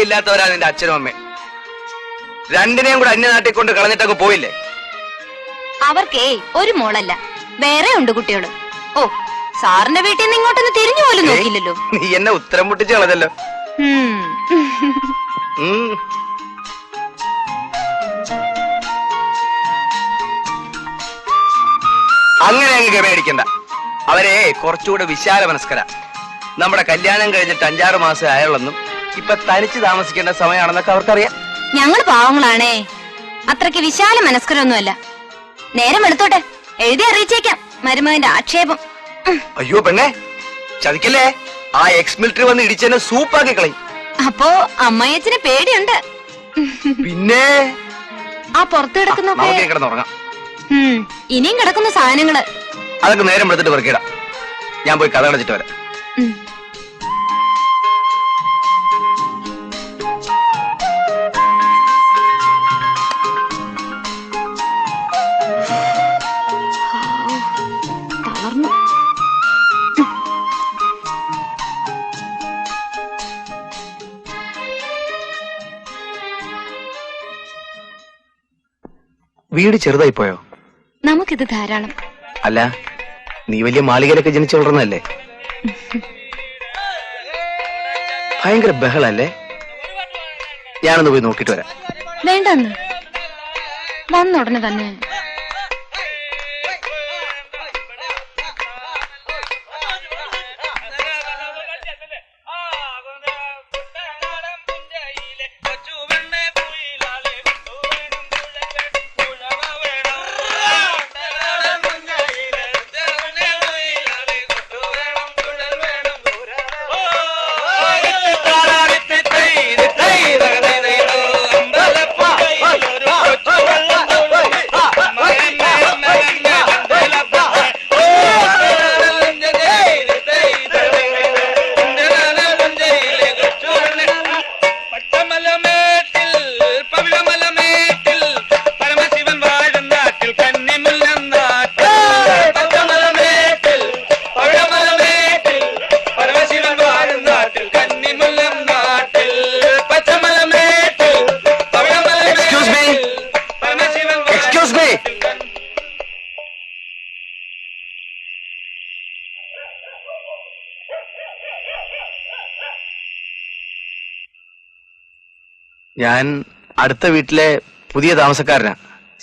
ഇല്ലാത്തവരാ നിന്റെ അച്ഛനും അമ്മയും. രണ്ടിനെയും കൂടെ അന്യനാട്ടിൽ കൊണ്ട് കളഞ്ഞിട്ടൊക്കെ പോയില്ലേ? അവർക്കേ ഒരു മോളല്ല, വേറെ ഉണ്ട് കുട്ടികള്. ഓ, സാറിന്റെ വീട്ടിൽ നിന്ന് ഇങ്ങോട്ടൊന്ന് തിരിഞ്ഞു പോലും നോക്കില്ലല്ലോ. നീ എന്നെ ഉത്തരം മുട്ടിച്ച് കളഞ്ഞല്ലോ. അങ്ങനെ അങ്ങ് ഗമയടിക്കണ്ട. അവരെ കുറച്ചുകൂടെ വിശാല മനസ്കര. നമ്മുടെ കല്യാണം കഴിഞ്ഞിട്ട് 5-6 മാസം ആയുള്ളെന്നും ഇപ്പൊ തനിച്ച് താമസിക്കേണ്ട സമയമാണെന്നൊക്കെ അവർക്കറിയാം. ഞങ്ങൾ പാവങ്ങളാണേ, അത്രയ്ക്ക് വിശാല മനസ്കരൊന്നുമല്ല. നേരം എടുത്തോട്ടെ, എഴുതി അറിയിച്ചേക്കാം മരുമകന്റെ ആക്ഷേപം. അയ്യോ പെണ്ണെ, ചതിക്കല്ലേ. ആ എക്സ് മിലിറ്ററി വന്ന് ഇടിച്ചെന്നെ സൂപ്പാക്കി കളയും. അപ്പോ അമ്മയച്ചന് പേടിയുണ്ട്. പിന്നെ ആ പുറത്ത് കിടക്കുന്ന ഇനിയും കിടക്കുന്ന സാധനങ്ങള് അതൊക്കെ നേരം എടുത്തിട്ട് വെറുക്കിടാം. ഞാൻ പോയി കഥ അടച്ചിട്ട് വരാം. വീട് ചെറുതായി പോയോ? നമുക്കിത് ധാരാളം. അല്ല, നീ വലിയ മാളികയിലൊക്കെ ജനിച്ചു വളർന്നല്ലേ? ഭയങ്കര ബഹളല്ലേ? ഞാനൊന്ന് പോയി നോക്കിട്ട് വരാം. വേണ്ടെന്ന് വന്ന ഉടനെ തന്നെ. ഞാൻ അടുത്ത വീട്ടിലെ പുതിയ താമസക്കാരനാ.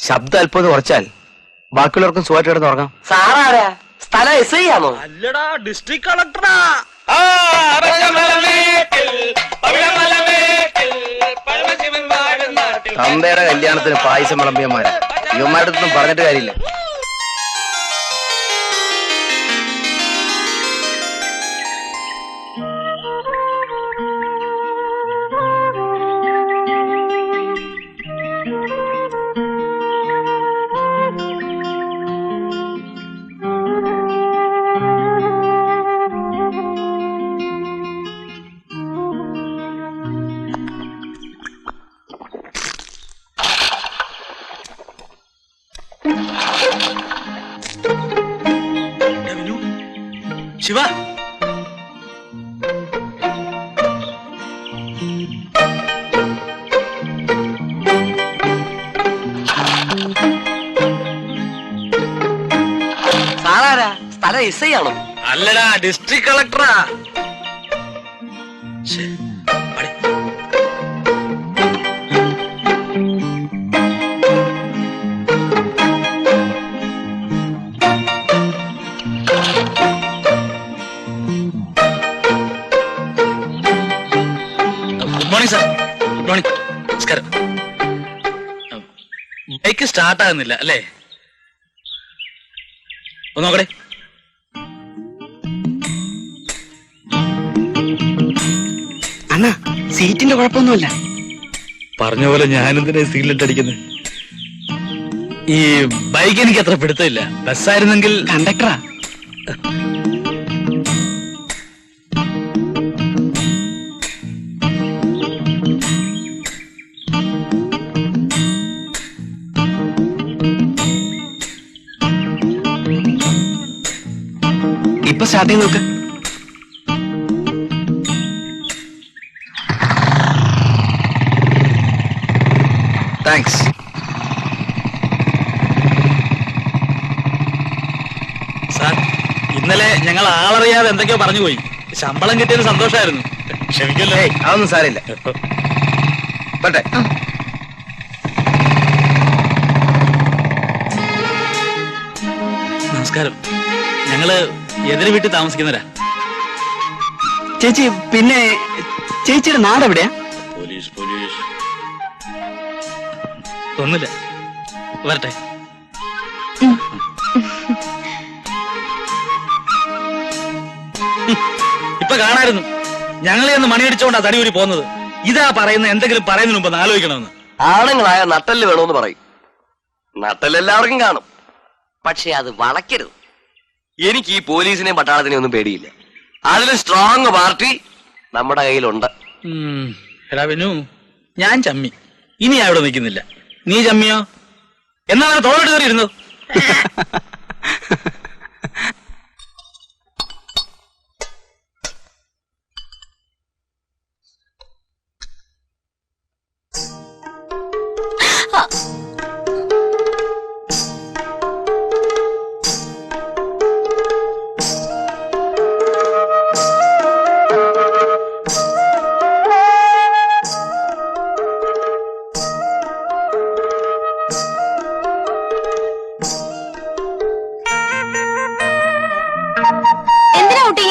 ശബ്ദം അല്പം ഒന്ന് കുറച്ചാൽ ബാക്കിയുള്ളവർക്കും സുഖമായിട്ട് കിടന്ന് ഉറങ്ങാം. സാറാരാ? സ്ഥലം എസ് ഐ ആണോ? അല്ലടാ, ഡിസ്ട്രിക്ട് കളക്ടറാ. തന്തയുടെ കല്യാണത്തിന് പായസം വിളമ്പിയന്മാരാ. ഇവന്മാരുടെ അടുത്തൊന്നും പറഞ്ഞിട്ട് കാര്യമില്ല. ശിവ, സാറാരാ? സ്ഥലം എസ് ഐ ആണോ? അല്ലടാ, ഡിസ്ട്രിക്ട് കളക്ടറാ. Good morning sir. Good morning. നമസ്കാരം. ബൈക്ക് സ്റ്റാർട്ട് ആകുന്നില്ല അല്ലേ? ഒന്ന് നോക്കടേ. അണ്ണാ, സീറ്റിന്റെ കുഴപ്പമൊന്നുമില്ല. പറഞ്ഞ പോലെ ഞാനെന്തിനാ സീലിട്ട് അടിക്കുന്നത്? ഈ ബൈക്ക് എനിക്ക് അത്ര പിടുത്തമില്ല. ബസ്സായിരുന്നെങ്കിൽ കണ്ടക്ടറാ. ഇപ്പൊ സ്റ്റാർട്ട് ചെയ്ത് നോക്ക്. താങ്ക്സ്. സാർ, ഇന്നലെ ഞങ്ങൾ ആളറിയാതെ എന്തൊക്കെയോ പറഞ്ഞു പോയി. ശമ്പളം കിട്ടിയത് സന്തോഷമായിരുന്നു. ക്ഷമിക്കല്ലേ? ഏയ്, അതൊന്നും സാരമില്ല. പറ്റേ. നമസ്കാരം. ഞങ്ങള് എതിരെ വീട്ടിൽ താമസിക്കുന്നവരാ. ചേച്ചി, പിന്നെ ചേച്ചിയുടെ നാട് എവിടെയാ? പോലീസ് പോലീസ് ഒന്നുമില്ല, വരട്ടെ. ഇപ്പൊ കാണായിരുന്നു, ഞങ്ങളെ ഒന്ന് മണിയടിച്ചോണ്ടാ തടിയൂരി പോകുന്നത്. ഇതാ പറയുന്ന എന്തെങ്കിലും പറയുന്നതിന് മുമ്പ് ആലോചിക്കണമെന്ന്. ആണുങ്ങളായ നട്ടല് വേണോന്ന് പറയും. നട്ടല് എല്ലാവർക്കും കാണും, പക്ഷെ അത് വളയ്ക്കരുത്. എനിക്ക് ഈ പോലീസിനെയും പട്ടാളത്തിനെയും ഒന്നും പേടിയില്ല. അതിൽ സ്ട്രോങ് പാർട്ടി നമ്മുടെ കയ്യിലുണ്ട്. എടാ വിനു, ഞാൻ ചമ്മി. ഇനി അവിടെ നിൽക്കുന്നില്ല. നീ ചമ്മിയോ? എന്നാ തോളിട്ട് കയറിയിരുന്നു.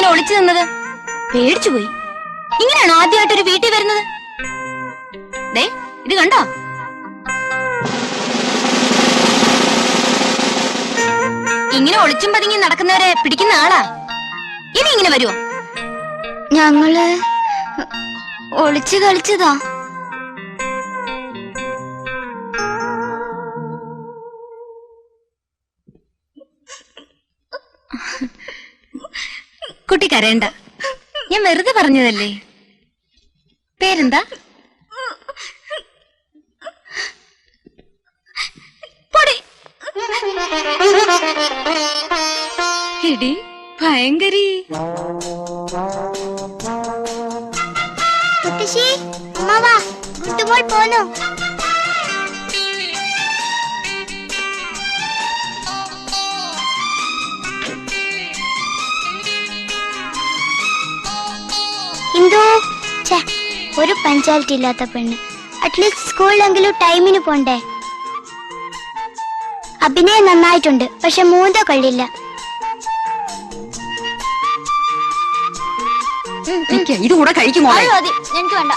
ഒളിച്ചു നിന്നത്? പേടിച്ചു പോയി. ഇങ്ങനെയാണോ ആദ്യമായിട്ടൊരു വീട്ടിൽ വരുന്നത്? ദേ, ഇത് കണ്ടോ? ഇങ്ങനെ ഒളിച്ചും പതുങ്ങി നടക്കുന്നവരെ പിടിക്കുന്ന ആളാ. ഇനി ഇങ്ങനെ വരുമോ? ഞങ്ങള് ഒളിച്ചു കളിച്ചതാ. കുട്ടി കരയണ്ട, ഞാൻ വെറുതെ പറഞ്ഞതല്ലേ. പേരെന്താ? എടി ഭയങ്കരി. മുത്തശ്ശി, അമ്മ വാ, ഗുട്ടുമോൾ പോന്നു. ഇന്ദു, ഒരു പഞ്ചായത്ത് ഇല്ലാത്ത പെണ്ണ്. അറ്റ്ലീസ്റ്റ് സ്കൂളിലെങ്കിലും ടൈമിന് പോണ്ടേ? അഭിനയം നന്നായിട്ടുണ്ട്, പക്ഷെ മൂന്തോ കൊള്ളില്ല. ഇത് കൂടെ കഴിക്കുമോ? മതി, എനിക്ക് വേണ്ട.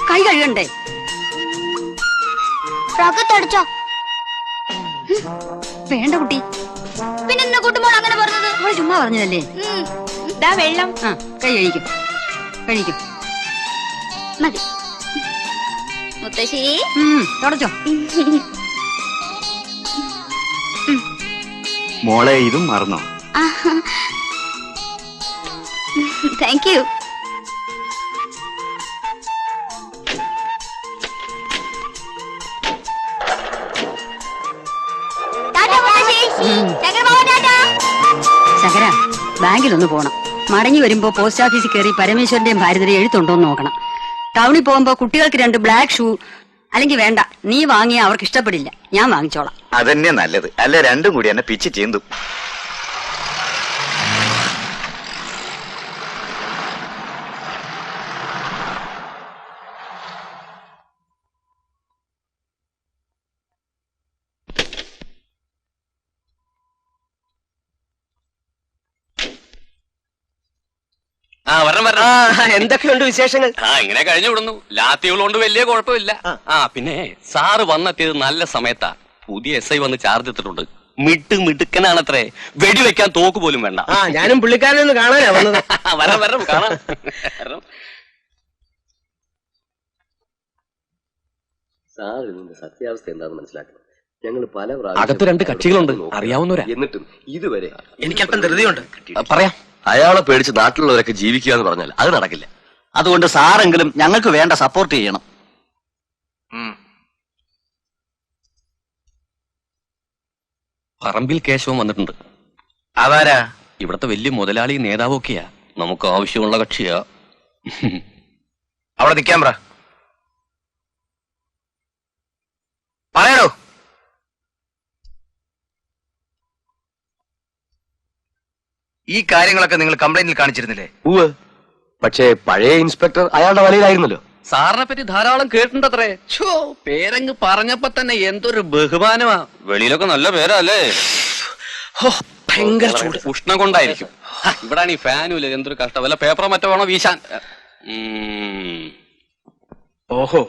കൈ കഴുകണ്ടേ? ഫ്രോക്ക് തുടച്ചോ? വേണ്ട കുട്ടി, പിന്നെ കൂട്ടുമ്പോൾ അങ്ങനെ പറഞ്ഞത്? അവള് ചുമ്മാ പറഞ്ഞതല്ലേ. വെള്ളം. ആ, കൈ കഴിക്കും കഴിക്കും. മതി. മുത്തശ്ശി തുടച്ചോ. മോളെ ഇതും മറന്നോ? Thank you. ശകര, ബാങ്കിലൊന്ന് പോണം. മടങ്ങി വരുമ്പോ പോസ്റ്റ് ഓഫീസിൽ കയറി പരമേശ്വരന്റെയും ഭാരതരെ എഴുത്തുണ്ടോന്ന് നോക്കണം. ടൗണിൽ പോകുമ്പോ കുട്ടികൾക്ക് 2 ബ്ലാക്ക് ഷൂ. അല്ലെങ്കിൽ വേണ്ട, നീ വാങ്ങിയ അവർക്ക് ഇഷ്ടപ്പെടില്ല, ഞാൻ വാങ്ങിച്ചോളാം. അതന്നെ നല്ലത്. അല്ല രണ്ടും കൂടി എന്നെ പിച്ച് ചീന്തും. എന്തൊക്കെയുണ്ട് വിശേഷങ്ങൾ? ഇങ്ങനെ കഴിഞ്ഞു വിടുന്നു. ലാത്തികളുകൊണ്ട് വലിയ കുഴപ്പമില്ല. പിന്നെ സാറ് വന്നെത്തിയത് നല്ല സമയത്താ. പുതിയ SI വന്ന് ചാർജ് എടുത്തിട്ടുണ്ട്. മിടുക്കനാണത്രേ. വെടിവെക്കാൻ തോക്ക് പോലും വേണ്ട. ഞാനും പുള്ളിക്കാരനെ ഒന്ന് കാണാനാ വന്നത്. വരാം കാണാം. സാർ ഇതിന്റെ സത്യാവസ്ഥ എന്താണെന്ന് മനസ്സിലാക്കണം. ഞങ്ങൾ പല അകത്ത് 2 കക്ഷികളുണ്ട്, അറിയാവുന്നവരാ. എന്നിട്ടും ഇതുവരെ എനിക്കല്പം ധൃതിയുണ്ട്. പറയാം. അയാളെ പേടിച്ച് നാട്ടിലുള്ളവരൊക്കെ ജീവിക്കുക എന്ന് പറഞ്ഞാൽ അത് നടക്കില്ല. അതുകൊണ്ട് സാറെങ്കിലും ഞങ്ങൾക്ക് വേണ്ട സപ്പോർട്ട് ചെയ്യണം. പറമ്പിൽ കേശവൻ വന്നിട്ടുണ്ട്. അതാരാ? ഇവിടത്തെ വലിയ മുതലാളി നേതാവൊക്കെയാ. നമുക്ക് ആവശ്യമുള്ള കക്ഷിയാ. അവിടെ നിൽക്കാൻ പറയണോ? ഈ കാര്യങ്ങളൊക്കെ നിങ്ങൾ കംപ്ലൈന്റിൽ കാണിച്ചിരുന്നില്ലേ? ഉവ്. പക്ഷേ പഴയ ഇൻസ്പെക്ടർ അയാളുടെ വലയിലായിരുന്നല്ലോ. സാറിനെ പറ്റി ധാരാളം കേട്ടിട്ടുണ്ടത്രേ. പേരങ്ങ് പറഞ്ഞപ്പോ തന്നെ എന്തൊരു ബഹുമാനമാ. വെളിയിലൊക്കെ നല്ല പേരാ അല്ലേ? ഭയങ്കര ചൂട്. ഉഷ്ണം കൊണ്ടായിരിക്കും. ഇവിടെ ഈ ഫാനും ഇല്ല. എന്തൊരു കഷ്ടം. വല്ല പേപ്പറോ മറ്റോ വേണോ വീശാൻ. ഓഹോ,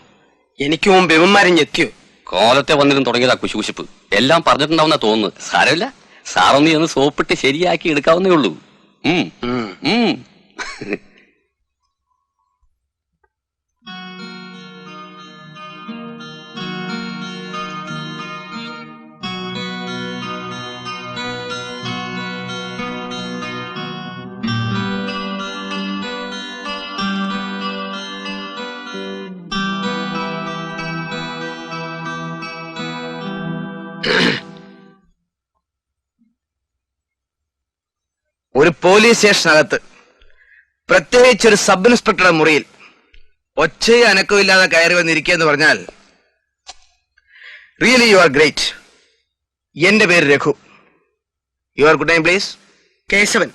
എനിക്ക് മുമ്പ് ഇവന്മാരും എത്തിയോ? കോലത്തെ വന്നിരുന്ന് തുടങ്ങിയതാ കുശുകുശിപ്പ്. എല്ലാം പറഞ്ഞിട്ടുണ്ടാവുന്ന തോന്നുന്നു. സാരമില്ല, സാറൊന്ന് ചെന്ന് സോപ്പിട്ട് ശരിയാക്കി എടുക്കാവുന്നേ ഉള്ളൂ. ഒരു പോലീസ് സ്റ്റേഷനകത്ത്, പ്രത്യേകിച്ച് ഒരു സബ് ഇൻസ്പെക്ടറുടെ മുറിയിൽ ഒച്ചയും അനക്കവും ഇല്ലാതെ കയറി വന്നിരിക്കുക എന്ന് പറഞ്ഞാൽ റിയലി യു ആർ ഗ്രേറ്റ്. എന്റെ പേര് Raghu. Your good name please? Keshavan,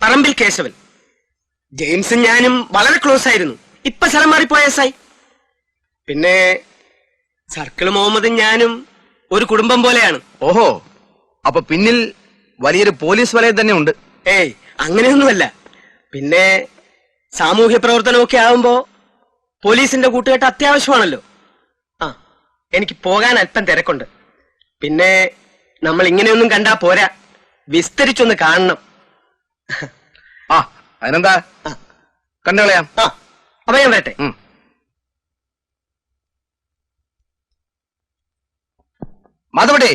Parambil Keshavan. ജെയിംസും ഞാനും വളരെ ക്ലോസ് ആയിരുന്നു. ഇപ്പൊ സ്ഥലം മാറിപ്പോയ SI. പിന്നെ സർക്കിൾ മുഹമ്മദും ഞാനും ഒരു കുടുംബം പോലെയാണ്. ഓഹോ, അപ്പൊ പിന്നിൽ വലിയൊരു പോലീസ് വലയം തന്നെ ഉണ്ട്. ഏയ്, അങ്ങനെയൊന്നുമല്ല. പിന്നെ സാമൂഹ്യ പ്രവർത്തനമൊക്കെ ആവുമ്പോ പോലീസിന്റെ കൂട്ടുകെട്ട് അത്യാവശ്യമാണല്ലോ. എനിക്ക് പോകാൻ അല്പം തിരക്കുണ്ട്. പിന്നെ നമ്മൾ ഇങ്ങനെയൊന്നും കണ്ടാ പോരാ, വിസ്തരിച്ചൊന്ന് കാണണം. അതിനെന്താ, കണ്ടുകളയാം. അപ്പൊ ഞാൻ വരട്ടെ. മാധവട്ടെ,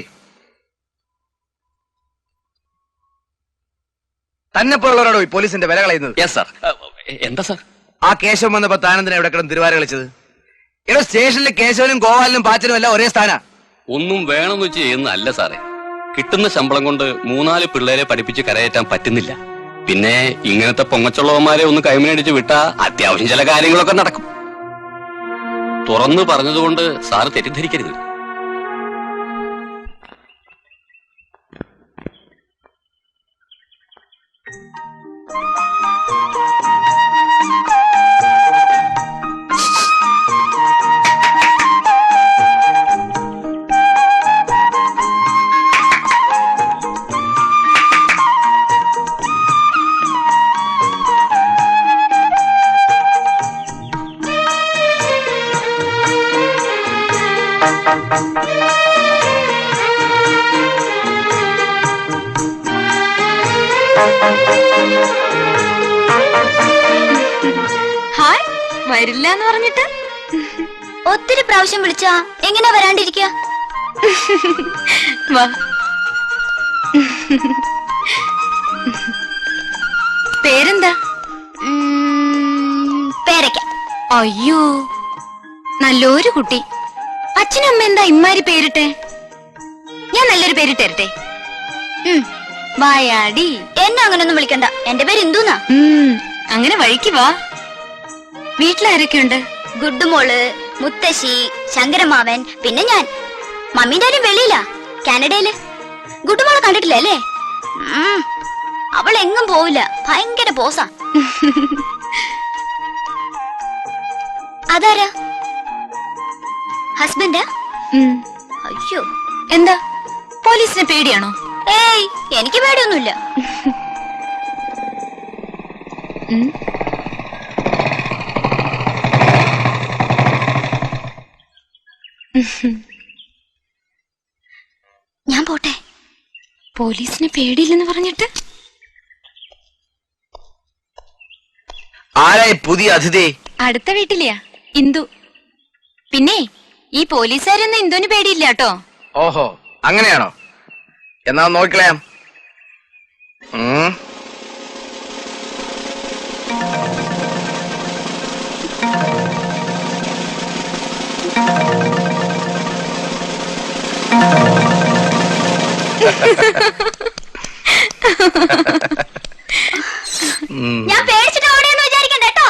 തന്നെ പോലുള്ളവരോടോ ഈ പോലീസിന്റെ വില കളയുന്നത്? Yes sir. എന്താ സാർ? ആ കേശവൻ വന്നപ്പോ താനെന്തിനാ ഇവിടെ കിടന്ന് തിരുവാര കളിച്ചത്? ഇവിടെ സ്റ്റേഷനിൽ കേശവനും ഗോപാലനും പാച്ചനും എല്ലാം ഒരേ സ്ഥാനാ. ഒന്നും വേണമെന്ന് വെച്ച് ചെയ്യുന്നതല്ല സാറേ. കിട്ടുന്ന ശമ്പളം കൊണ്ട് 3-4 പിള്ളേരെ പഠിപ്പിച്ച് കരയേറ്റാൻ പറ്റുന്നില്ല. പിന്നെ ഇങ്ങനത്തെ പൊങ്ങച്ചുള്ളവന്മാരെ ഒന്ന് കൈമനടിച്ച് വിട്ടാ അത്യാവശ്യം ചില കാര്യങ്ങളൊക്കെ നടക്കും. തുറന്നു പറഞ്ഞതുകൊണ്ട് സാറ് തെറ്റിദ്ധരിക്കരുത്. ഹായ്, വരില്ല എന്ന് പറഞ്ഞിട്ട് ഒത്തിരി പ്രാവശ്യം വിളിച്ചാ എങ്ങനെ വരാണ്ടിരിക്കുക? വാ. പേരെന്താ? പേരയ്ക്ക. അയ്യോ, നല്ലൊരു കുട്ടി. അച്ഛനും അമ്മ എന്താ ഇമ്മാരി പേരിട്ടെ? ഞാൻ നല്ലൊരു പേരിട്ടേ. വായാടി. എന്നെ അങ്ങനൊന്നും വിളിക്കണ്ട, എന്റെ പേര് ഇന്ദുന്നാ. അങ്ങനെ വഴിക്ക് വാ. വീട്ടിലാരൊക്കെയുണ്ട്? ഗുഡ്ഡുമോള്, മുത്തശ്ശി, ശങ്കരമാവൻ, പിന്നെ ഞാൻ. മമ്മീന്റെ ആരും വെളിയിലാ, കാനഡയില്. ഗുഡ്ഡുമോളെ കണ്ടിട്ടില്ല അല്ലേ? അവൾ എങ്ങും പോവില്ല, ഭയങ്കര പോസാ. അതാരാ? ഹസ്ബൻഡാ? അയ്യോ, എന്താ പോലീസിനെ പേടിയാണോ? ഏയ്, എനിക്ക് പേടിയൊന്നുമില്ല. ഞാൻ പോട്ടെ. പോലീസിനെ പേടിയില്ലെന്ന് പറഞ്ഞിട്ട് ആരായി പുതിയ അതിഥി? അടുത്ത വീട്ടിലെയാ, ഇന്ദു. പിന്നെ ഈ പോലീസുകാരൊന്നും ഇന്ദുവിന് പേടിയില്ല കേട്ടോ. ഓഹോ, അങ്ങനെയാണോ? എന്നാ നോക്കിക്കളയാം. ഞാൻ പേടിച്ചിട്ട് ഓടിയെന്ന് വിചാരിക്കണ്ട കേട്ടോ.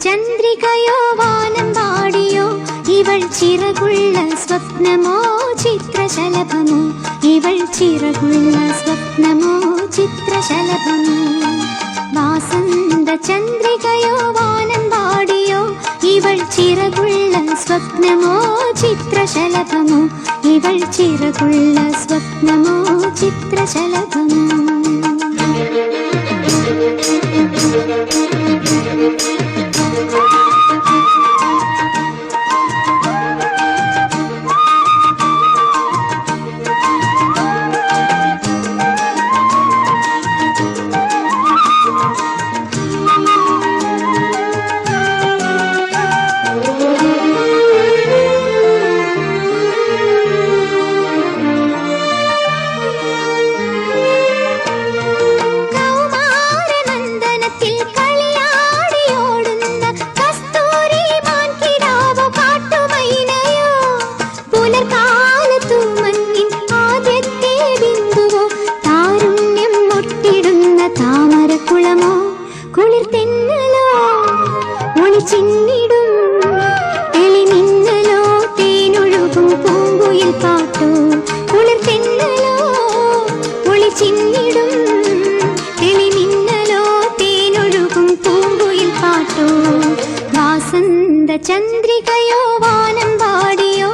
ചന്ദ്രികയോ വാനം പാടിയോ ഇവൾ ചിറകുള്ള സ്വപ്നമോ ചിത്രശലഭമോ ഇവൾ ചിറകുള്ള സ്വപ്നമോ ചിത്രശലഭമോ വാസന്ത ചന്ദ്രികയോ വാനം പാടിയോ ഇവൾ ചിറകുള്ള സ്വപ്നമോ ചിത്രശലഭമോ ഇവൾ ചിറകുള്ള സ്വപ്നമോ ചിത്രശലഭമോ ചന്ദ്രികയോ വാനം പാടിയോ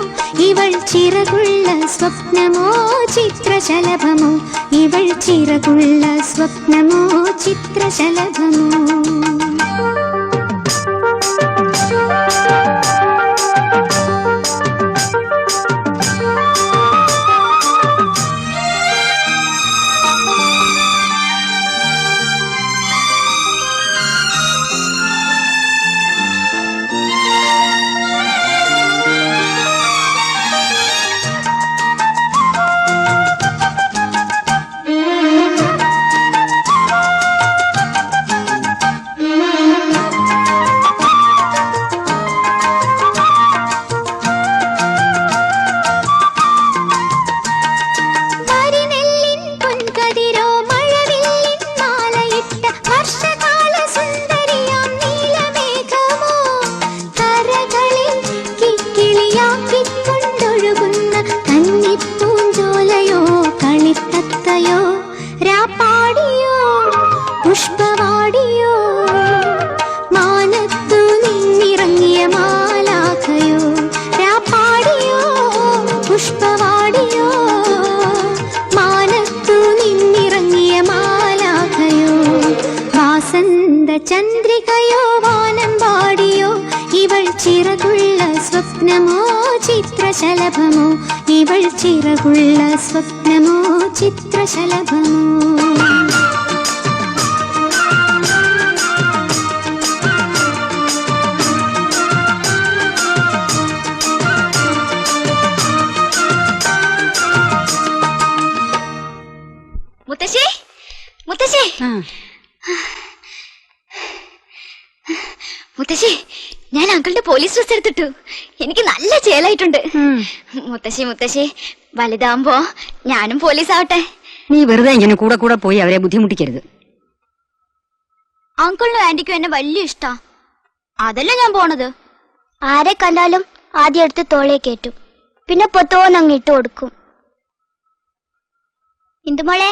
ഇവൾ ചിറകുള്ള സ്വപ്നമോ ചിത്രശലഭമോ ഇവൾ ചിറകുള്ള സ്വപ്നമോ ചിത്രശലഭമോ പുഷ്പവാടിയോ ചന്ദ്രികയോ വാനം പാടിയോ ഇവൾ ചിറകുള്ള സ്വപ്നമോ ചിത്രശലഭമോ ഇവൾ ചിറകുള്ള സ്വപ്നമോ ചിത്രശലഭമോ മുത്തശ്ശി മുത്തശ്ശി മുത്തശ്ശി ഞാൻ അങ്കിളുടെ പോലീസ് ഡ്രസ് എടുത്തിട്ടു. എനിക്ക് നല്ല ചേലായിട്ടുണ്ട്. മുത്തശ്ശി മുത്തശ്ശി വലുതാവുമ്പോ ഞാനും പോലീസ് ആവട്ടെ. നീ വെറുതെ ഇങ്ങനെ കൂടെ കൂടെ പോയി അവരെ ബുദ്ധിമുട്ടിക്കരുത്. അങ്കിളിനും ആന്റിക്കും എന്നെ വലിയ ഇഷ്ടാ. അതല്ല ഞാൻ പോണത്. ആരെ കണ്ടാലും ആദ്യം എടുത്ത് തോളെ കയറ്റും, പിന്നെ പൊത്തോന്നങ്ങ് ഇട്ട് കൊടുക്കും. ഇന്ദുമോളെ,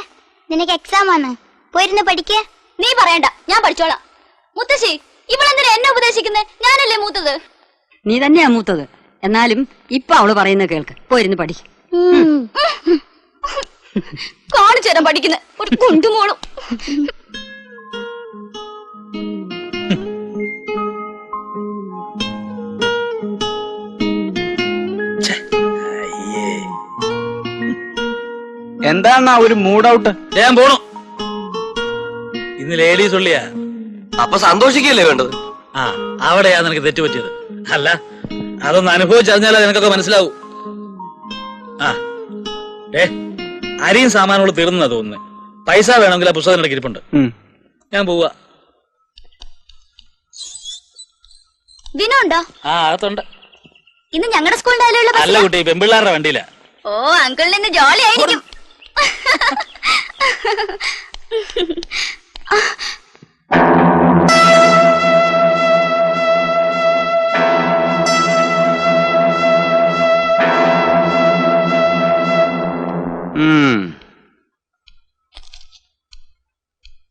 നിനക്ക് എക്സാം ആണ്, പോയിരുന്ന് പഠിക്കേ. നീ പറയണ്ട, ഞാൻ പഠിച്ചോളാം. മുത്തശ്ശി, ഇവളെന്തിനാ എന്നെ ഉപദേശിക്കുന്നേ? ഞാനല്ലേ മൂത്തത്. നീ തന്നെയാ മൂത്തത്. എന്നാലും ഇപ്പൊ അവള് പറയുന്നത് കേൾക്ക്, പോയിരുന്ന് പഠി. കാണിച്ചു തരാൻ പഠിക്കുന്ന ഒരു കുണ്ടുമോളും. എന്താണ് ഒരു മൂഡ് ഔട്ട്? ഞാൻ പോണു. ഇന്ന് ലേഡീസ് ഉള്ളിയാ. അപ്പൊ സന്തോഷിക്കല്ലേ വേണ്ടത്? ആ, അവിടെയാ നിനക്ക് തെറ്റുപറ്റിയത്. അല്ല, അതൊന്ന് അനുഭവിച്ചറിഞ്ഞാലേ നിനക്കൊക്കെ മനസ്സിലാവൂ. ആ അരിയും സാമാനങ്ങൾ തീർന്നാ തോന്നുന്നു. പൈസ വേണമെങ്കിൽ ആ പുസ്തകം നിനക്ക് ഇരിപ്പുണ്ട്. ഞാൻ പോവാ. ദിനമുണ്ടോ? ആ, അകത്തുണ്ട്. ഇന്ന് ഞങ്ങളുടെ സ്കൂളിന്റെ അല്ല കുട്ടി, പെമ്പിള്ളാരുടെ വണ്ടിയില. ഓ, അങ്കിളിന് ഇന്ന് ജോലി ആയിരിക്കും.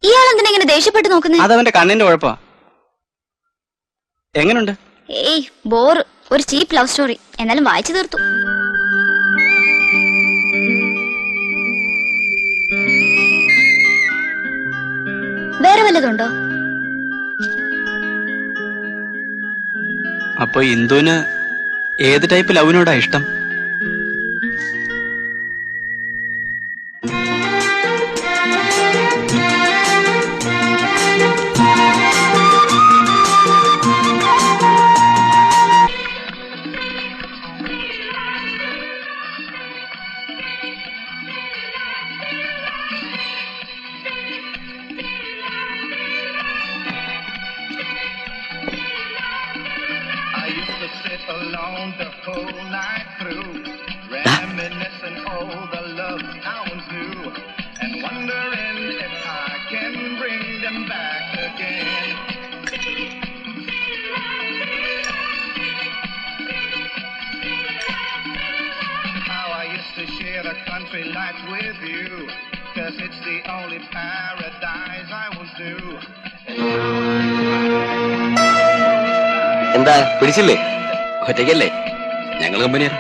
ഇയാളെന്തിനാ ഇങ്ങനെ ദേഷ്യപ്പെട്ട് നോക്കുന്നേ? അതവന്റെ കണ്ണിന്റെ കുഴപ്പാ. എങ്ങനുണ്ട്? ഏയ് ബോർ, ഒരു ചീപ്പ് ലവ് സ്റ്റോറി. എന്നാലും വായിച്ചു തീർത്തു. വേറെ വല്ലതുണ്ടോ? അപ്പൊ ഇന്ദുവിന് ഏത് ടൈപ്പ് ലവിനോടാ ഇഷ്ടം? alone the whole night through, reminiscing all the love I once knew, and wondering if I can bring them back again. How I used to share the country lights with you, 'cause it's the only paradise I was due. എന്താ പിടിച്ചില്ലേ? ഒറ്റയ്ക്കല്ലേ? ഞങ്ങൾ കമ്പനിയാണ്.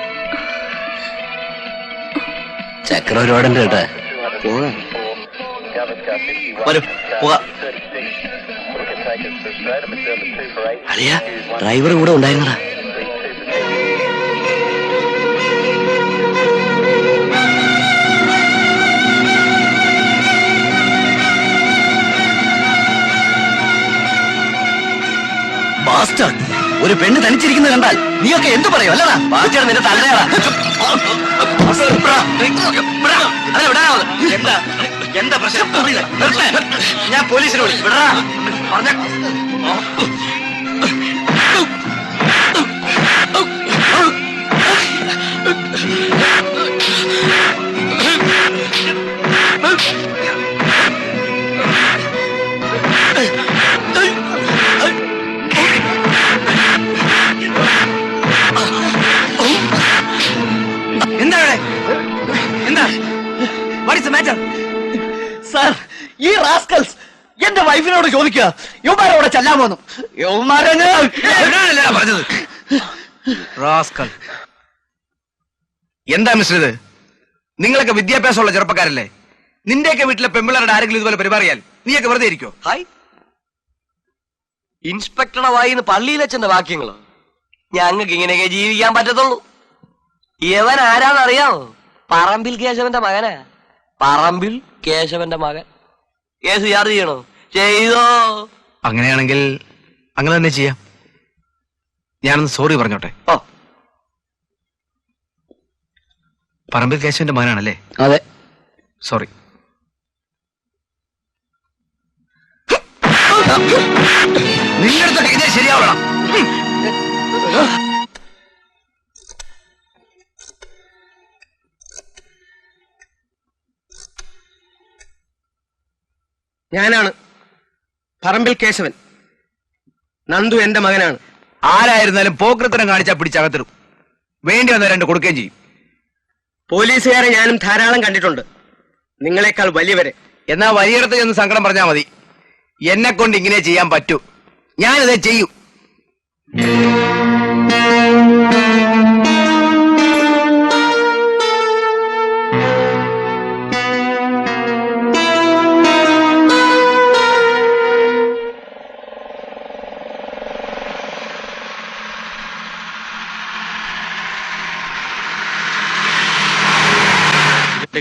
ചക്ര ഒരുപാടുണ്ട് കേട്ടാ. വരൂ പോകാം. അളിയാ, driver കൂടെ ഉണ്ടായിരുന്നടാ. Bastard, ഒരു പെണ്ണ് തനിച്ചിരിക്കുന്നത് കണ്ടാൽ നീയൊക്കെ എന്തു പറയും? അല്ലടാ, ബാസ്റ്റർഡ് നിന്റെ തലയാടാ. എന്താ പ്രശ്നം? ഞാൻ പോലീസിനെ വിളിച്ചു വിടറാ. സാർ, ഈ റാസ്കൽസ് എന്റെ വൈഫിനോട് ചോദിക്കുക യുവമാരോടെ ചെല്ലാൻ പോന്നു. പറഞ്ഞത് റാസ്കൽ. എന്താ മിസ്റ്റർ ഇത്? നിങ്ങളൊക്കെ വിദ്യാഭ്യാസമുള്ള ചെറുപ്പക്കാരല്ലേ? നിന്റെയൊക്കെ വീട്ടിലെ പെമ്പിള്ളേരുടെ ആരെങ്കിലും ഇതുപോലെ പെരുമാറിയാൽ നീയൊക്കെ വെറുതെ ഇരിക്കോ? ഹായ്, ഇൻസ്പെക്ടറുടെ വായിന്ന് പള്ളിയിലച്ഛന്റെ വാക്യങ്ങളോ? ഞങ്ങൾക്ക് ഇങ്ങനെയൊക്കെ ജീവിക്കാൻ പറ്റത്തുള്ളൂ. ഇവൻ ആരാന്നറിയാമോ? പറമ്പിൽ കേശവന്റെ മകനാ. പറമ്പിൽ കേശവന്റെ മകൻ. കേസ് ചാർജ് ചെയ്യണോ? ചെയ്തോ. അങ്ങനെയാണെങ്കിൽ അങ്ങനെ തന്നെ ചെയ്യാം. ഞാനൊന്ന് സോറി പറഞ്ഞോട്ടെ. ഓ, പറമ്പിൽ കേശവന്റെ മകനാണല്ലേ? അതെ. സോറി. നിങ്ങളുടെ അടുത്ത് ശരിയാവണം. ഞാനാണ് പറമ്പിൽ കേശവൻ. നന്ദു എന്റെ മകനാണ്. ആരായിരുന്നാലും പോക്രത്തരം കാണിച്ചാൽ പിടിച്ചകത്തിടും. വേണ്ടി വന്ന 2 കൊടുക്കുകയും ചെയ്യും. പോലീസുകാരെ ഞാനും ധാരാളം കണ്ടിട്ടുണ്ട്, നിങ്ങളെക്കാൾ വലിയവരെ. എന്നാ വലിയടത്ത് ചെന്ന് സങ്കടം പറഞ്ഞാൽ മതി. എന്നെ കൊണ്ട് ഇങ്ങനെ ചെയ്യാൻ പറ്റൂ. ഞാനിത് ചെയ്യും.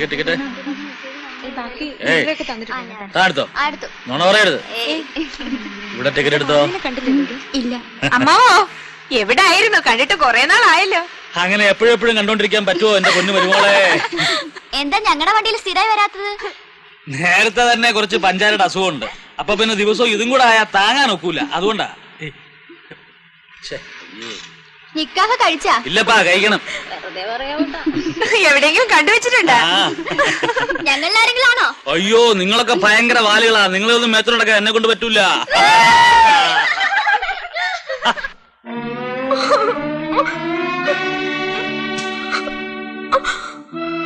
ടിക്കറ്റ് എടുത്തോ, നോണ പറയരുത്. ഇവിടെ ടിക്കറ്റ് എടുത്തോ. ഇല്ല. അമ്മാവോ എവിടായിരുന്നു? കണ്ടിട്ട് കൊറേ നാളായല്ലോ. അങ്ങനെ എപ്പോഴും കണ്ടോണ്ടിരിക്കാൻ പറ്റുമോ എന്റെ പൊന്നു മരുമോളെ? എന്താ ഞങ്ങളുടെ വണ്ടിയിൽ സ്ഥിരമായി വരാത്തത്? നേരത്തെ തന്നെ കുറച്ച് പഞ്ചാരയുടെ അസുഖമുണ്ട്. അപ്പൊ പിന്നെ ദിവസവും ഇതും കൂടെ ആയാ താങ്ങാൻ ഒക്കൂല. അതുകൊണ്ടാ. നിക്കാഹ് കഴിച്ചാ? ഇല്ലപ്പാ, കഴിക്കണം. എവിടെയെങ്കിലും കണ്ടുവച്ചിട്ടുണ്ടോ? ഞങ്ങളാരെങ്കിലും ആണോ? അയ്യോ, നിങ്ങളൊക്കെ ഭയങ്കര വാലുകളാ. നിങ്ങളൊന്നും മേത്തോടൊക്കെ എന്നെ കൊണ്ട് പറ്റൂല.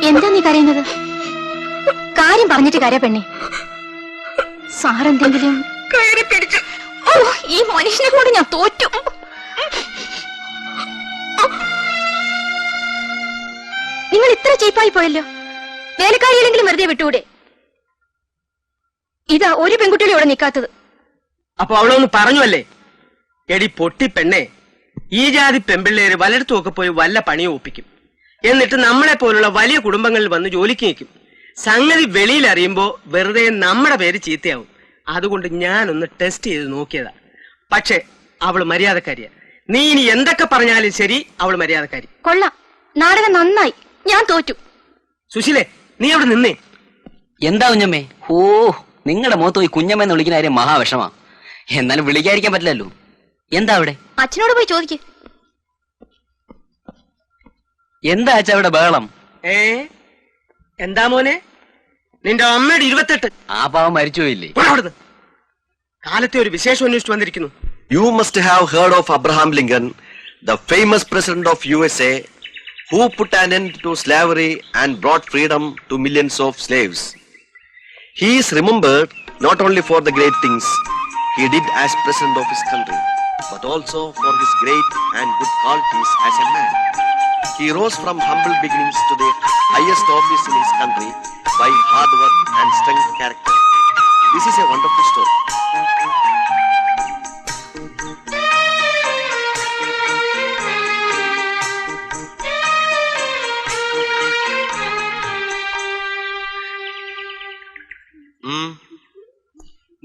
എന്താ നീ കരയുന്നത്? കാര്യം പറഞ്ഞിട്ട് കരയ പെണ്ണെ. സാറെന്തെങ്കിലും കയറി പിടിച്ചു. ഓ, ഈ മനുഷ്യനെ കൊണ്ട് ഞാൻ തോറ്റു. നിങ്ങൾ ഇത്ര ചീപ്പായി പോയല്ലോ. വേലക്കാരികളെങ്കിലും വെറുതെ വിട്ടുകൂടെ? ഇതാ ഒരു പെൺകുട്ടികളെ ഇവിടെ നിൽക്കാത്തത്. അപ്പൊ അവളൊന്ന് പറഞ്ഞു അല്ലേ? എടി പൊട്ടി പെണ്ണെ, ഈ ജാതി പെമ്പിള്ളേര് വലയിടത്തുമൊക്കെ പോയി വല്ല പണിയും ഒപ്പിക്കും. എന്നിട്ട് നമ്മളെ പോലുള്ള വലിയ കുടുംബങ്ങളിൽ വന്ന് ജോലിക്ക് നിൽക്കും. സംഗതി വെളിയിൽ അറിയുമ്പോ വെറുതെ നമ്മുടെ പേര് ചീത്തയാവും. അതുകൊണ്ട് ഞാനൊന്ന് ടെസ്റ്റ് ചെയ്ത് നോക്കിയതാ. പക്ഷെ അവള് മര്യാദക്കാരിയാ. നീ ഇനി എന്തൊക്കെ പറഞ്ഞാലും ശരി, അവള് മര്യാദക്കാരി. കൊള്ളാം, നാടകം നന്നായി. ഞാൻ തോറ്റു. സുശീലേ, നീ അവിടെ നിന്നേ. എന്താ കുഞ്ഞമ്മേ? ഓ, നിങ്ങളുടെ മുഖത്ത് പോയി കുഞ്ഞമ്മേന്ന് വിളിക്കുന്ന കാര്യം മഹാവിഷമാ. എന്നാലും വിളിക്കാതിരിക്കാൻ പറ്റില്ലല്ലോ. എന്താ അവിടെ? അച്ഛനോട് പോയി ചോദിക്ക്. എന്താ അച്ഛാ അവിടെ ബഹളം? എന്താ മോനെ, നിന്റെ അമ്മയുടെ 28. ആ പാവം മരിച്ചുപോയില്ലേ? അവിടുന്ന് കാലത്തെ ഒരു വിശേഷം അന്വേഷിച്ചു വന്നിരിക്കുന്നു. You must have heard of Abraham Lincoln, the famous president of USA, who put an end to slavery and brought freedom to millions of slaves. He is remembered not only for the great things he did as president of his country, but also for his great and good qualities as a man. He rose from humble beginnings to the highest office in his country by hard work and strength of character. This is a wonderful story.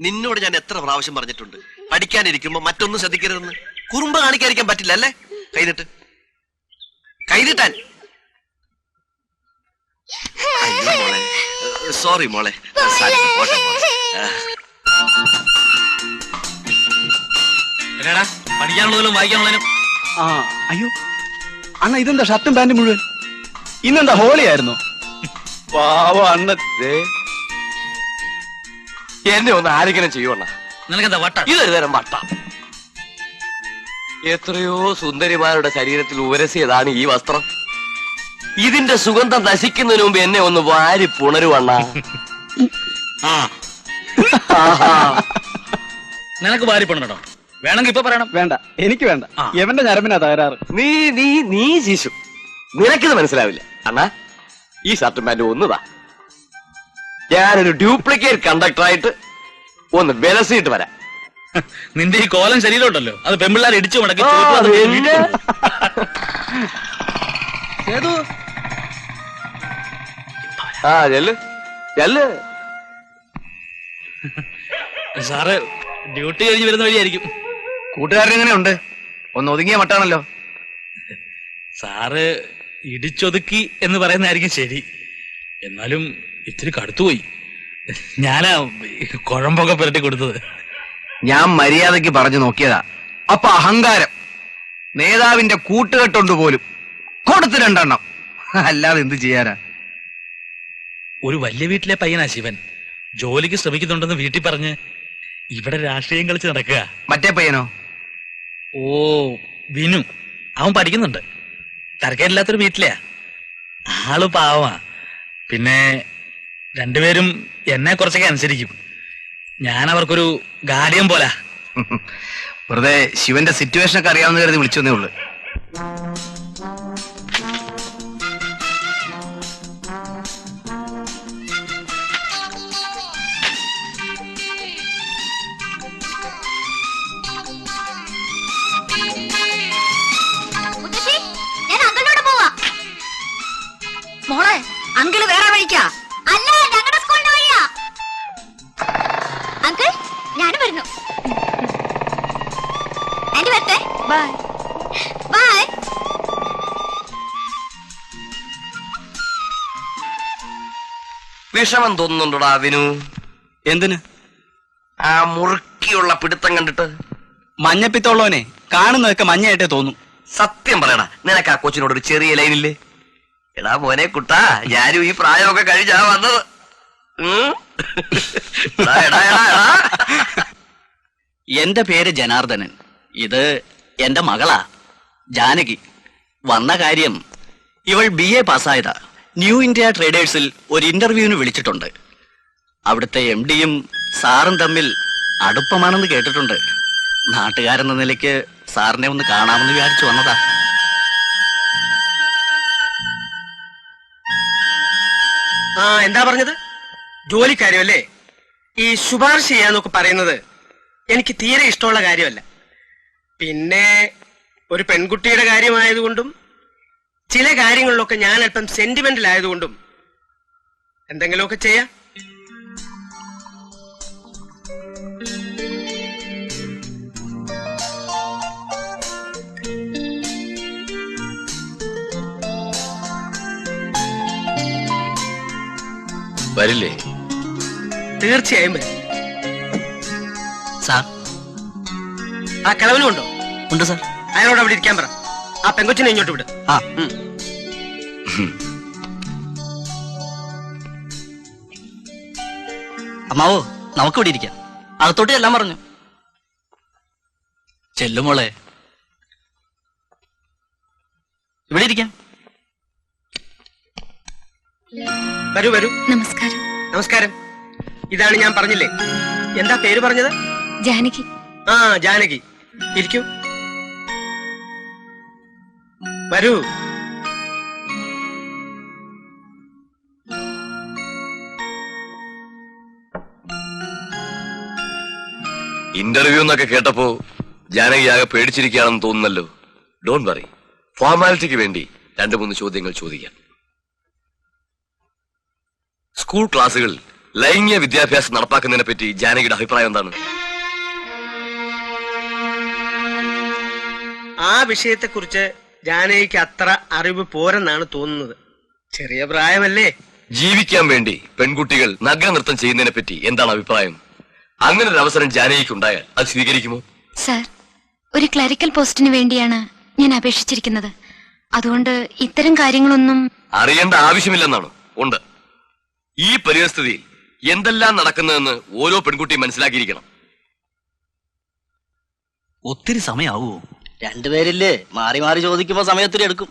നിന്നോട് ഞാൻ എത്ര പ്രാവശ്യം പറഞ്ഞിട്ടുണ്ട്, പഠിക്കാനിരിക്കുമ്പോ മറ്റൊന്നും ശ്രദ്ധിക്കരുതെന്ന്. കുറുമ്പ് കാണിക്കാതിരിക്കാൻ പറ്റില്ല അല്ലേ? കൈനിട്ട്, കൈനിട്ടാൻ. Sorry മോളെ. പോട്ടെ മോളെ. പഠിക്കാനുള്ളതിലും വായിക്കാനുള്ളതിനും. അയ്യോ അണ്ണ, ഇതെന്താ ഷർട്ടും പാന്റും മുഴുവൻ? ഇന്നെന്താ ഹോളി ആയിരുന്നോ? പാവ അണ്ണ. എന്നെ ഒന്ന് ആരെങ്കിലും ചെയ്യുവണ്ണ. നിനക്കെന്താ വട്ട? ഇതൊരു തരം വട്ട. എത്രയോ സുന്ദരിമാരുടെ ശരീരത്തിൽ ഉരസിയതാണ് ഈ വസ്ത്രം. ഇതിന്റെ സുഗന്ധം നശിക്കുന്നതിന് മുമ്പ് എന്നെ ഒന്ന് വാരി പുണരുവണ്ണ. നിനക്ക് വാരി പണോ? വേണമെങ്കിൽ ഇപ്പൊ പറയണം. വേണ്ട, എനിക്ക് വേണ്ട. എവന്റെ ഞരമ്പിനാ തകരാറ്. നീ നീ നീ ശിശു, നിനക്കിത് മനസ്സിലാവില്ല. അണ്ണാ, ഈ ഷർട്ടും പാന്റും ഒന്നുതാ. ഞാനൊരു ഡ്യൂപ്ലിക്കേറ്റ് കണ്ടക്ടറായിട്ട് ഒന്ന് വിലസിയിട്ട് വരാം. നിന്റെ ഈ കോലം ശരീരമുണ്ടല്ലോ അത് പെമ്പിള്ളാർ ഇടിച്ചു മുടക്കി ആ ചെല്ല് ചെല്ല്. സാറ് ഡ്യൂട്ടി കഴിഞ്ഞ് വരുന്ന വഴിയായിരിക്കും. കൂട്ടുകാരൻ എങ്ങനെയുണ്ട്? ഒന്ന് ഒതുങ്ങിയ മട്ടാണല്ലോ. സാറ് ഇടിച്ചൊതുക്കി എന്ന് പറയുന്നതായിരിക്കും ശരി. എന്നാലും ഇത്തിരി കടുത്തുപോയി. ഞാനാ കുഴമ്പൊക്കെ പുരട്ടി കൊടുത്തത്. ഞാൻ മര്യാദയ്ക്ക് പറഞ്ഞു നോക്കിയതാ. അപ്പൊ അഹങ്കാരം. നേതാവിന്റെ കൂട്ടുകെട്ടുണ്ട് പോലും കൊടുത്ത് 2 എണ്ണം. അല്ലാതെ എന്ത് ചെയ്യാനാ? ഒരു വലിയ വീട്ടിലെ പയ്യനാ ശിവൻ. ജോലിക്ക് ശ്രമിക്കുന്നുണ്ടെന്ന് വീട്ടിൽ പറഞ്ഞ് ഇവിടെ രാഷ്ട്രീയം കളിച്ച് നടക്കുക. മറ്റേ പയ്യനോ? ഓ, വിനു. അവൻ പഠിക്കുന്നുണ്ട്. തരക്കേടില്ലാത്തൊരു വീട്ടിലെയാ. ആള് പാവമാ. പിന്നെ രണ്ടുപേരും എന്നെ കുറച്ചൊക്കെ അനുസരിക്കും. ഞാൻ അവർക്കൊരു ഗാർഡിയൻ പോലാ. വെറുതെ ശിവന്റെ സിറ്റുവേഷൻ ഒക്കെ അറിയാവുന്ന കരുതി വിളിച്ചതേ ഉള്ളു. മുത്തശ്ശി, ഞാൻ അങ്കിളിനോട് പോവാ. മോളെ, അങ്കിള് വേറെ വഴിക്കാ. അല്ല, ഞങ്ങളുടെ സ്കൂളിന്റെ വഴിയാ. അങ്കിൾ, ഞാനും വരുന്നു. ആന്റി വരട്ടെ. Bye bye. വിഷമം തോന്നുന്നുണ്ടോടാ വിനു? എന്തിന്? ആ മുറുക്കിയുള്ള പിടുത്തം കണ്ടിട്ട്. മഞ്ഞപ്പിത്തമുള്ളവനെ കാണുന്നതൊക്കെ മഞ്ഞയായിട്ടേ തോന്നും. സത്യം പറയടാ, നിനക്ക് ആ കൊച്ചിനോട് ഒരു ചെറിയ ലൈനില്ലേ? എടാ മോനെ കുട്ടാ, ഞാനും ഈ പ്രായമൊക്കെ കഴിഞ്ഞാ വന്നത്. എന്റെ പേര് ജനാർദ്ദനൻ. ഇത് എന്റെ മകളാ ജാനകി. വന്ന കാര്യം, ഇവൾ BA പാസ്സായതാ. ന്യൂ ഇന്ത്യ ട്രേഡേഴ്സിൽ ഒരു ഇന്റർവ്യൂവിന് വിളിച്ചിട്ടുണ്ട്. അവിടുത്തെ MDയും സാറും തമ്മിൽ അടുപ്പമാണെന്ന് കേട്ടിട്ടുണ്ട്. നാട്ടുകാരെന്ന നിലയ്ക്ക് സാറിനെ ഒന്ന് കാണാമെന്ന് വിചാരിച്ചു വന്നതാ. ആ, എന്താ പറഞ്ഞത്? ജോലിക്കാര്യമല്ലേ? ഈ ശുപാർശ ചെയ്യാന്നൊക്കെ പറയുന്നത് എനിക്ക് തീരെ ഇഷ്ടമുള്ള കാര്യമല്ല. പിന്നെ ഒരു പെൺകുട്ടിയുടെ കാര്യമായതുകൊണ്ടും ചില കാര്യങ്ങളിലൊക്കെ ഞാൻ അല്പം സെന്റിമെന്റൽ ആയതുകൊണ്ടും എന്തെങ്കിലുമൊക്കെ ചെയ്യാം. വരില്ലേ? തീർച്ചയായും വരും. സാർ. ആ കിളവനും ഉണ്ടോ? ഉണ്ട് സാർ. അയാളോട് അവിടെ ഇരിക്കാൻ പറ. ആ പെങ്കൊച്ചിനെ ഇങ്ങോട്ട് വിട്. ആ. അമ്മാവോ, നമുക്ക് ഇവിടെ ഇരിക്കാം. അകത്തോട്ട് എല്ലാം പറഞ്ഞു. ചെല്ലുമോളെ, ഇവിടെ ഇരിക്കാം. വരൂ വരൂ. നമസ്കാരം. നമസ്കാരം. ഇതാണ് ഞാൻ പറഞ്ഞില്ലേ. എന്താ പേര് പറഞ്ഞത്? ജാനകി. ആ, ജാനകി. ഇരിക്കൂ. വരൂ. ഇന്റർവ്യൂ എന്നൊക്കെ കേട്ടപ്പോ ജാനകി ആകെ പേടിച്ചിരിക്കുകയാണെന്ന് തോന്നുന്നല്ലോ. ഡോണ്ട് വറി, ഫോർമാലിറ്റിക്ക് വേണ്ടി 2-3 ചോദ്യങ്ങൾ ചോദിക്കാം. സ്കൂൾ ക്ലാസുകൾ ലൈംഗിക വിദ്യാഭ്യാസം നടപ്പാക്കുന്നതിനെ പറ്റി ജാനകിയുടെ അഭിപ്രായം എന്താണ്? ആ വിഷയത്തെക്കുറിച്ച് ജാനകിക്ക് അത്ര അറിവ് പോരെന്നാണ് തോന്നുന്നത്. ചെറിയ പ്രായമല്ലേ. ജീവിക്കാൻ വേണ്ടി പെൺകുട്ടികൾ നഗ്നനൃത്തം ചെയ്യുന്നതിനെ പറ്റി എന്താണ് അഭിപ്രായം? അങ്ങനെ ഒരു അവസരം ജാനകിക്ക് ഉണ്ടായാൽ അത് സ്വീകരിക്കുമോ? സർ, ഒരു ക്ലറിക്കൽ പോസ്റ്റിന് വേണ്ടിയാണ് ഞാൻ അപേക്ഷിച്ചിരിക്കുന്നത്. അതുകൊണ്ട് ഇത്തരം കാര്യങ്ങളൊന്നും അറിയേണ്ട ആവശ്യമില്ലെന്നാണോ? ഉണ്ട്. ഈ പരിസ്ഥിതിയിൽ എന്തെല്ലാം നടക്കുന്നതെന്ന് ഓരോ പെൺകുട്ടിയും മനസ്സിലാക്കിയിരിക്കണം. ഒത്തിരി സമയാവോ? രണ്ടുപേരില്ലേ, മാറി മാറി ചോദിക്കുമ്പോ സമയത്തിന് എടുക്കും.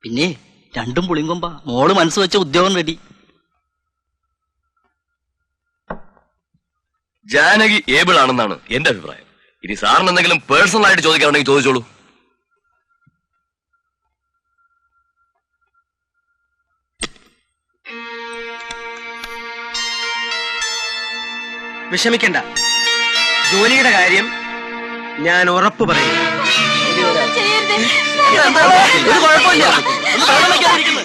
പിന്നെ രണ്ടും പുളിങ്കൊമ്പ. മോള് മനസ്സ് വെച്ച ഉദ്യോഗം റെഡി. ജാനകി ഏബിൾ ആണെന്നാണ് എന്റെ അഭിപ്രായം. ഇനി സാറിന് എന്തെങ്കിലും പേഴ്സണൽ ആയിട്ട് ചോദിക്കാനുണ്ടെങ്കിൽ ചോദിച്ചോളൂ. വിഷമിക്കണ്ട. ജോലിയുടെ കാര്യം ഞാൻ ഉറപ്പ് പറയും. ഒരു കുഴപ്പമില്ല. ഒന്ന് ബഹളം വെക്കാതിരിക്കുന്നു.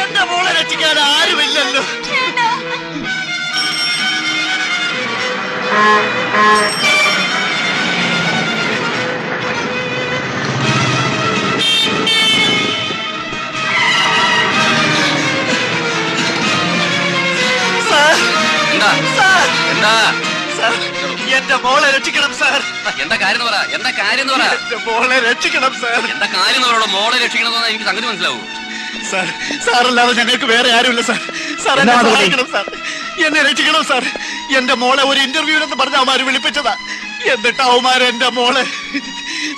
എന്റെ മോളെ രക്ഷിക്കാൻ ആരുമില്ലല്ലോ. എന്താ എന്റെ മോളെ രക്ഷിക്കണം സാർ. എന്താ കാര്യം പറ. എന്താ കാര്യം പറ. എന്റെ മോളെ രക്ഷിക്കണം സാർ. എന്താ കാര്യം പറയണോ. മോളെ രക്ഷിക്കണമെന്ന് എനിക്ക് സംഗതി മനസ്സിലാവൂ. സാർ, സാറല്ലാതെ ഞങ്ങൾക്ക് വേറെ ആരുമില്ല സാർ. സാർ എന്നെ സഹായിക്കണം സാർ. എന്നെ രക്ഷിക്കണം സാർ. എന്റെ മോളെ ഒരു ഇന്റർവ്യൂവിനെന്ന് പറഞ്ഞ അവന്മാര് വിളിപ്പിച്ചതാ. എന്നിട്ട് അവന്മാര് എന്റെ മോളെ.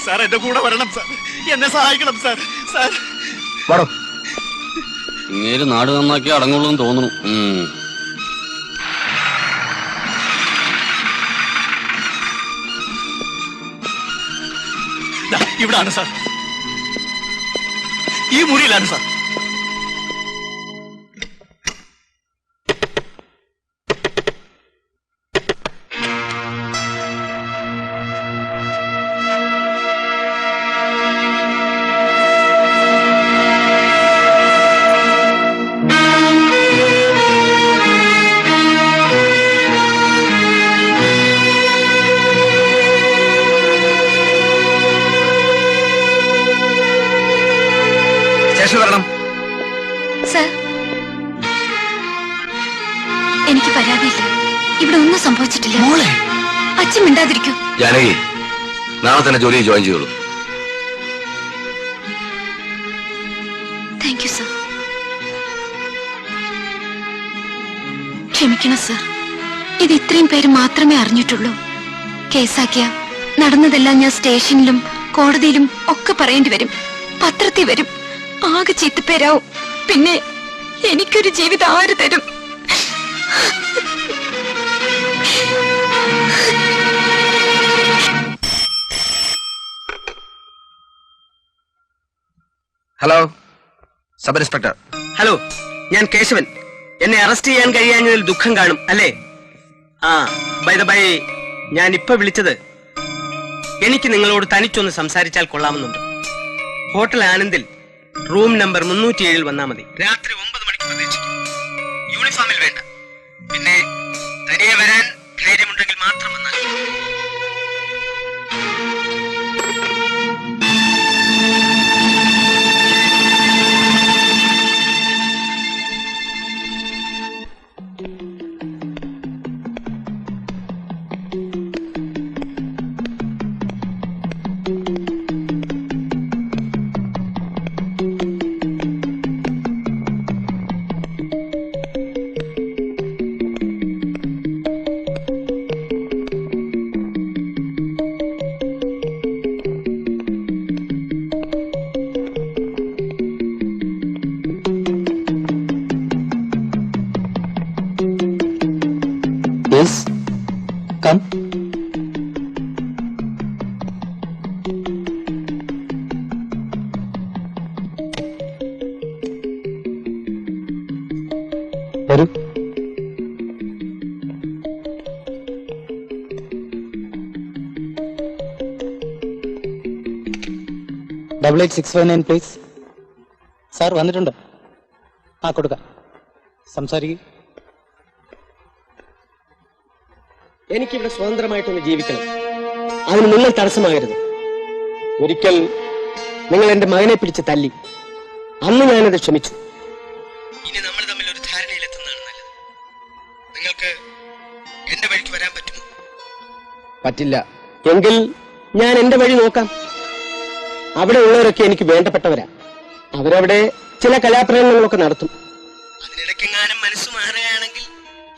സാർ എന്റെ കൂടെ വരണം സാർ. എന്നെ സഹായിക്കണം സാർ. സാർ ഇങ്ങേര് നാട് നന്നാക്കി അടങ്ങുള്ളൂ എന്ന് തോന്നുന്നു. ഇവിടാണ് സാർ. ഈ മുറിയിലാണ് സാർ. വരണം. സർ, എനിക്ക് പരാതിയില്ല. ഇവിടെ ഒന്നും സംഭവിച്ചിട്ടില്ല. മോളെ അച്ഛൻ മിണ്ടാതിരിക്കൂ. ജാനകി, നാളെ തന്നെ ജോലിയിൽ ജോയിൻ ചെയ്തോളൂ. Thank you sir. ക്ഷമിക്കണം സർ, ഇത് ഇത്രയും പേര് മാത്രമേ അറിഞ്ഞിട്ടുള്ളൂ. കേസാക്കിയ നടന്നതെല്ലാം ഞാൻ സ്റ്റേഷനിലും കോടതിയിലും ഒക്കെ പറയേണ്ടി വരും. പത്രത്തിൽ വരും. ആകെ ചീത്തപ്പേരാവും. പിന്നെ എനിക്കൊരു ജീവിതം ആര് തരും? Hello, sub inspector. ഹലോ, ഞാൻ കേശവൻ. എന്നെ അറസ്റ്റ് ചെയ്യാൻ കഴിയാഞ്ഞതിൽ ദുഃഖം കാണും അല്ലേ? ബൈ ദ ബൈ, ഞാൻ ഇപ്പൊ വിളിച്ചത് എനിക്ക് നിങ്ങളോട് തനിച്ചൊന്ന് സംസാരിച്ചാൽ കൊള്ളാമെന്നുണ്ട്. ഹോട്ടൽ ആനന്ദിൽ റൂം നമ്പർ 307 വന്നാ മതി. രാത്രി 9 മണിക്ക് പ്രതീക്ഷിക്കും. യൂണിഫോമിൽ വേണ്ട. പിന്നെ തനിയെ വരാൻ ധൈര്യമുണ്ടെങ്കിൽ മാത്രം വന്നാൽ. Yes, come. വരൂ. Double 8659 please. സാർ വന്നിട്ടുണ്ട്. കൊടുക്കാം. സംസാരിക്കും. എനിക്കിവിടെ സ്വതന്ത്രമായിട്ടൊന്ന് ജീവിക്കണം. അതിന് നിങ്ങൾ തടസ്സമാകരുത്. ഒരിക്കൽ നിങ്ങൾ എന്റെ മകനെ പിടിച്ച് തല്ലി. അന്ന് ഞാനത് ക്ഷമിച്ചു. ഇനി നമ്മൾ തമ്മിൽ ഒരു ധാരണയിലെത്തുന്നതാണ് നല്ലത്. നിങ്ങൾക്ക് എന്റെ വഴിക്ക് വരാൻ പറ്റുമോ? പറ്റില്ല. എങ്കിൽ ഞാൻ എന്റെ വഴി നോക്കാം. അവിടെ ഉള്ളവരൊക്കെ എനിക്ക് വേണ്ടപ്പെട്ടവരാ. അവരവിടെ ചില കലാപ്രകടനങ്ങളൊക്കെ നടത്തും. അതിനിടയ്ക്കെങ്ങാനും മനസ്സ് മാറുകയാണെങ്കിൽ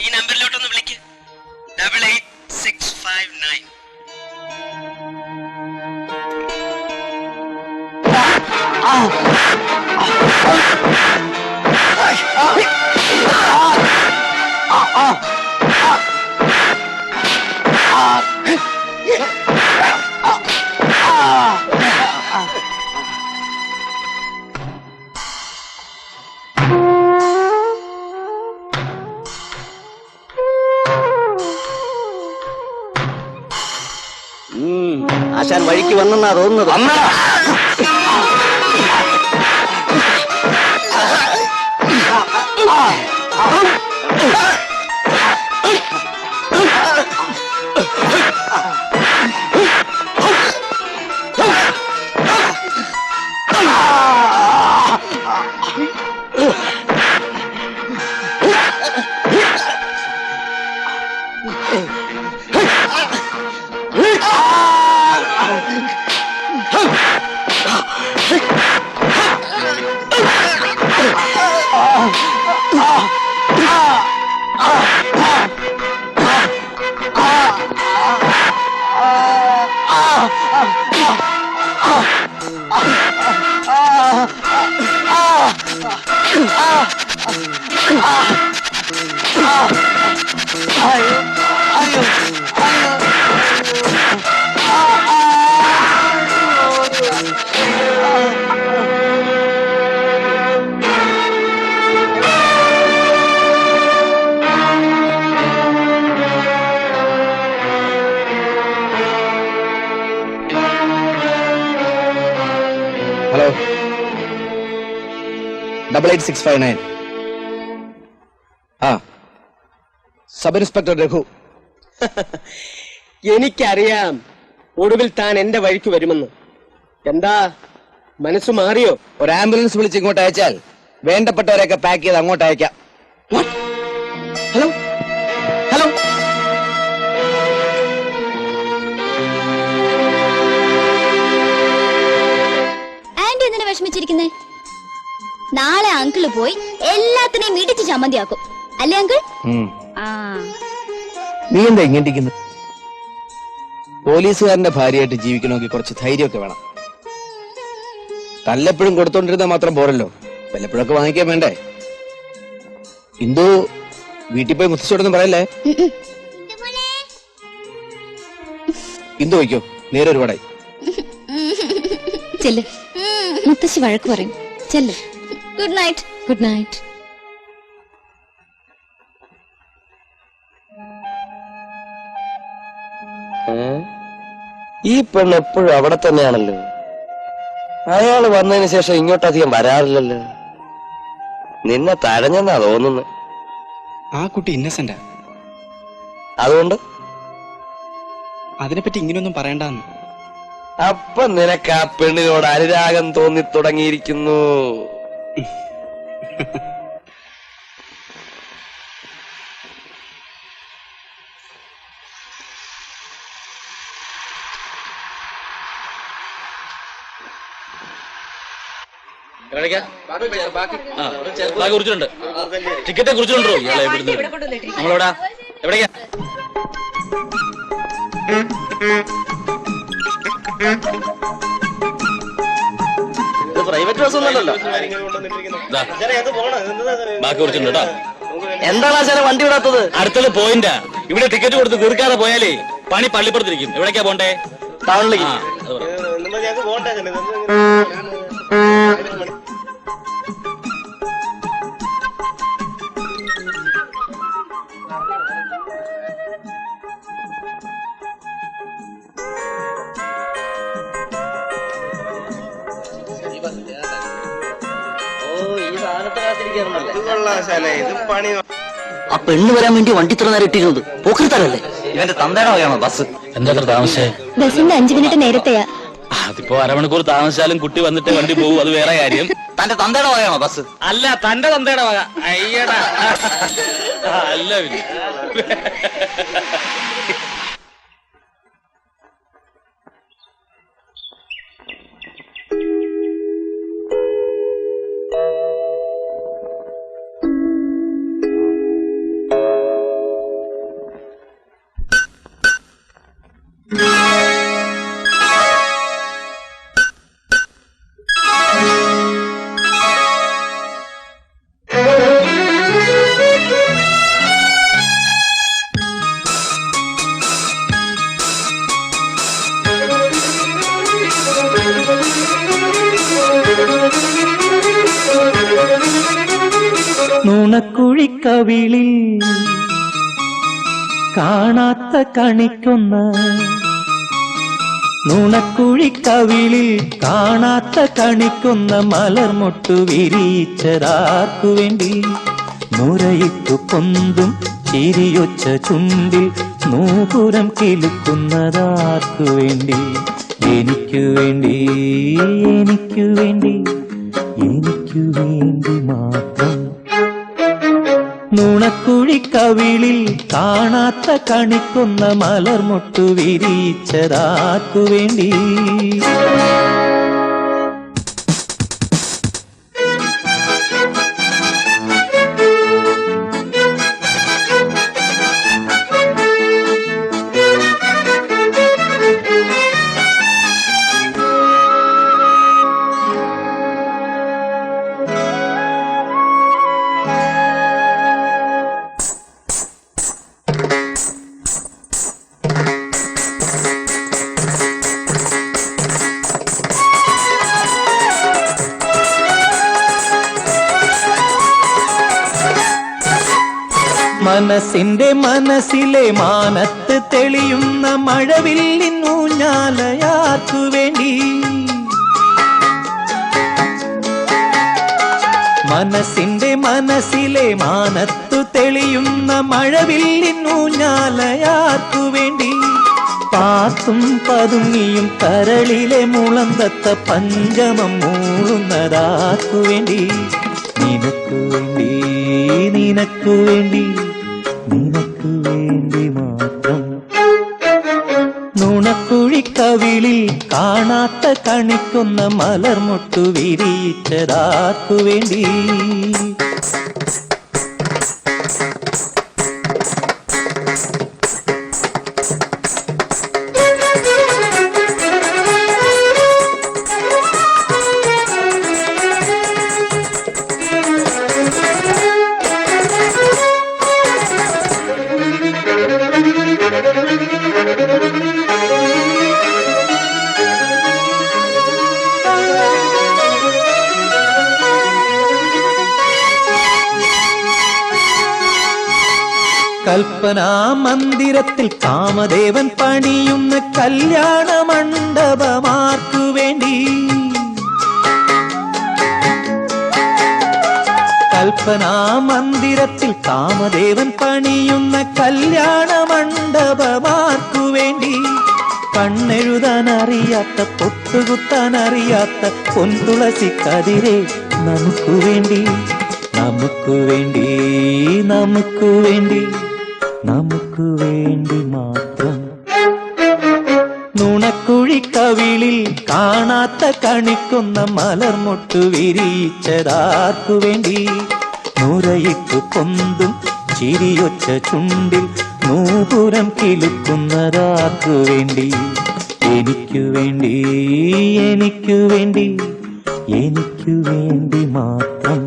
ഈ നമ്പറിലോട്ടൊന്ന് വിളിക്ക്. 88659. ആശാൻ വഴിക്ക് വന്നെന്നാ തോന്നുന്നത്. ഹലോ 88659. ആ, സബ് ഇൻസ്പെക്ടർ രഘു. എനിക്കറിയാം ഒടുവിൽ താൻ എന്റെ വഴിക്ക് വരുമെന്ന്. എന്താ മനസ്സ് മാറിയോ? ഒരു ആംബുലൻസ് വിളിച്ച് ഇങ്ങോട്ട് അയച്ചാൽ വേണ്ടപ്പെട്ടവരെയൊക്കെ പാക്ക് ചെയ്ത് അങ്ങോട്ട് അയക്കാം. ഹലോ ഹലോ, ആന്റി എന്തിനാ വിഷമിച്ചിരിക്കുന്നേ? നാളെ അങ്കിള് പോയി എല്ലാത്തിനെയും ഇടിച്ച് ചമ്മന്തിയാക്കും അല്ലേ അങ്കിൾ? നീ എന്താ ഇങ്ങനെ പോലീസുകാരന്റെ ഭാര്യയായിട്ട് ജീവിക്കണമെങ്കിൽ കുറച്ച് ധൈര്യമൊക്കെ വേണം. തല്ലെപ്പോഴും കൊടുത്തോണ്ടിരുന്നാൽ മാത്രം പോരല്ലോ, വല്ലപ്പോഴൊക്കെ വാങ്ങിക്കാൻ വേണ്ടേ? ഇന്ദു വീട്ടിൽ പോയി മുത്തശ്ശോടൊന്നും പറയല്ലേ. ഇന്ദു വയ്ക്കോ, നേരെ ഒരുപാടായി. ചെല്ല്, മുത്തശ്ശി വഴക്ക് പറയും. ചെല്ല്. Good night. Good night. ഈ പെണ്ണ് എപ്പോഴും അവിടെ തന്നെയാണല്ലോ. അയാള് വന്നതിന് ശേഷം ഇങ്ങോട്ടധികം വരാറില്ലല്ലോ. നിന്നെ തഴഞ്ഞെന്നാ തോന്നുന്നു. ആ കുട്ടി ഇന്നസെന്റാ. അതുകൊണ്ട് അതിനെപ്പറ്റി ഇങ്ങനെയൊന്നും പറയണ്ടെന്ന്. അപ്പൊ നിനക്ക് ആ പെണ്ണിനോട് അനുരാഗം തോന്നി തുടങ്ങിയിരിക്കുന്നു. കുറിച്ചിട്ടുണ്ട്, ടിക്കറ്റെ കുറിച്ചിട്ടുണ്ടോ? നമ്മളെവിടാ എവിടേക്കാ? പ്രൈവറ്റ് ബസ് ഒന്നല്ലോ. ബാക്കി കുറിച്ചിട്ടുണ്ട് കേട്ടോ. എന്താണ് ആശാനെ വണ്ടി വിടാത്തത്? അടുത്തുള്ള പോയിന്റാ. ഇവിടെ ടിക്കറ്റ് കൊടുത്ത് തീർക്കാതെ പോയാലേ പണി പള്ളിപ്പുറത്തിരിക്കും. എവിടേക്കാ പോണ്ടേ? ടൗണിലേക്ക്. ആ പെണ്ണ് വരാൻ വേണ്ടി വണ്ടി ഇത്ര നേരം ഇട്ടിരുന്നത് പോക്കരുത്തല്ലേ? ഇവന്റെ തന്തയുടെ വകയാണോ ബസ്? എന്താ താമസേ? ബസിന്റെ 5 മിനിറ്റ് നേരത്തെയാ. അതിപ്പോ അരമണിക്കൂർ താമസിച്ചാലും കുട്ടി വന്നിട്ട് വണ്ടി പോകും, അത് വേറെ കാര്യം. തന്റെ തന്തയുടെ വകയാണോ ബസ്? അല്ല, തന്റെ തന്തയുടെ വക. അയ്യടാ, അല്ല പിന്നെ. നുണക്കുഴിക്കവിളിൽ കാണാത്ത കണിക്കൊന്ന നുണക്കുഴിക്കവിളിൽ കാണാത്ത കണിക്കുന്ന മലർമൊട്ടു വിരിയിച്ചതാർക്കു വേണ്ടി? നുരയിട്ടു പൊന്തും ചിരിയൊച്ച ചുണ്ടിൽ നൂപുരം കിലുക്കുന്നതാർക്കു വേണ്ടി? എനിക്കു വേണ്ടി, എനിക്കു വേണ്ടി, എനിക്കു വേണ്ടി മാത്രം. നുണക്കുഴിക്കവിളിൽ കാണാത്ത കണിക്കുന്ന മലർമൊട്ടു വിരിയിച്ചതാർക്കു വേണ്ടി? മനസ്സിന്റെ മനസ്സിലെ മാനത്ത് തെളിയുന്ന മഴവില്ലിൻ ഊഞ്ഞാലയാർക്കു വേണ്ടി? മനസ്സിന്റെ മനസ്സിലെ മാനത്തു തെളിയുന്ന മഴവില്ലിൻ ഊഞ്ഞാലയാർക്കു വേണ്ടി? പാത്തും പതുങ്ങിയും കരളിലെ മുളന്തത്ത പഞ്ചമം മൂളുന്നതാർക്കു വേണ്ടി? നിനക്കു വേണ്ടി, നിനക്കു വേണ്ടി, നിനക്കു വേണ്ടി മാത്രം. നുണക്കുഴിക്കവിളിൽ കാണാത്ത കണിക്കുന്ന മലർമൊട്ടു വിരിയിച്ചതാർക്കു വേണ്ടി? കൽപ്പനാ മന്ദിരത്തിൽ കാമദേവൻ പണിയുന്ന കല്യാണ മണ്ഡപമാർക്കു വേണ്ടി? കൽപ്പനാ മന്ദിരത്തിൽ കാമദേവൻ പണിയുന്ന കല്യാണ മണ്ഡപമാർക്കു വേണ്ടി? കണ്ണെഴുതാൻ അറിയാത്ത പൊട്ടുകുത്താൻ അറിയാത്ത പൊൻതുളസി കതിരെ നമുക്കു വേണ്ടി, നമുക്കു വേണ്ടി, നമുക്കു വേണ്ടി, നമുക്കു വേണ്ടി മാത്രം. നുണക്കുഴിക്കവിളിൽ കാണാത്ത കണിക്കുന്ന മലർമൊട്ടു വിരിയിച്ചതാർക്കു വേണ്ടി? നുരയിട്ടു പൊന്തും ചിരിയൊച്ച ചുണ്ടിൽ നൂപുരം കിലുക്കുന്നതാർക്കു വേണ്ടി? എനിക്കു വേണ്ടി, എനിക്കു വേണ്ടി, എനിക്കു വേണ്ടി മാത്രം.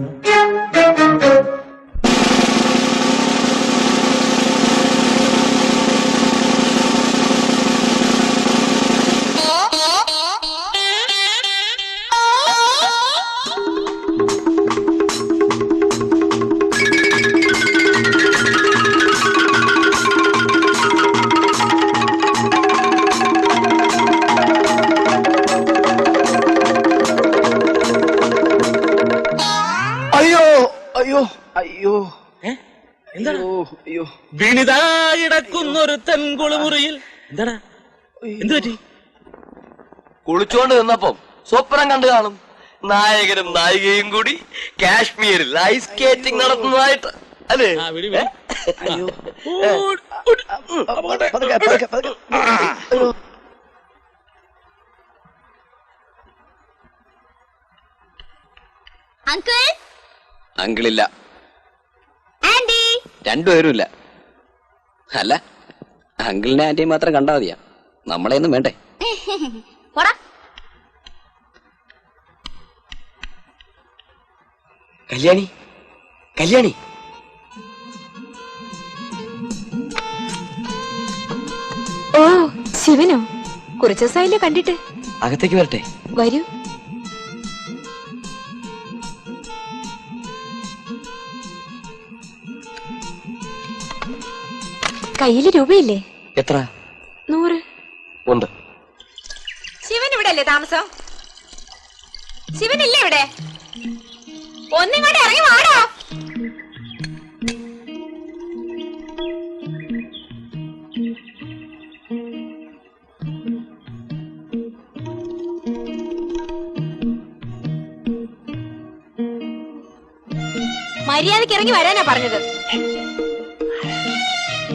അയ്യോ അയ്യോ അയ്യോ എന്താണ് അയ്യോ വിണിതായിടക്കുന്നൊരു തെൻകുളിമുറിയിൽ എന്താണ്? എന്ത് പറ്റി? കുളിച്ചോണ്ട് നിന്നപ്പം സ്വപ്നം കണ്ടു കാണും. നായകനും നായികയും കൂടി കാശ്മീരിൽ ഐസ് സ്കേറ്റിംഗ് നടത്തുന്നതായിട്ട് അല്ലേ? അയ്യോ അങ്കിൾ, അങ്കിളില്ല, ആന്റി, രണ്ടുപേരും ഇല്ല. അല്ല, അങ്കിളിനെ ആന്റിയും മാത്രം കണ്ടാ മതിയാ, നമ്മളെയൊന്നും വേണ്ടേ? പോടാ. കല്യാണി, കല്യാണി, ഓ ശിവനോ? കുറച്ചു ദിവസമായില്ലേ കണ്ടിട്ട്. അകത്തേക്ക് വരട്ടെ? വരൂ. കയ്യില് രൂപയില്ലേ? എത്ര? 100 ഉണ്ട്. താമസം? ശിവനില്ലേ ഇവിടെ? ഒന്നിങ്ങോട്ട് ഇറങ്ങി വാടോ. മര്യാദക്ക് ഇറങ്ങി വരാനാ പറഞ്ഞത്.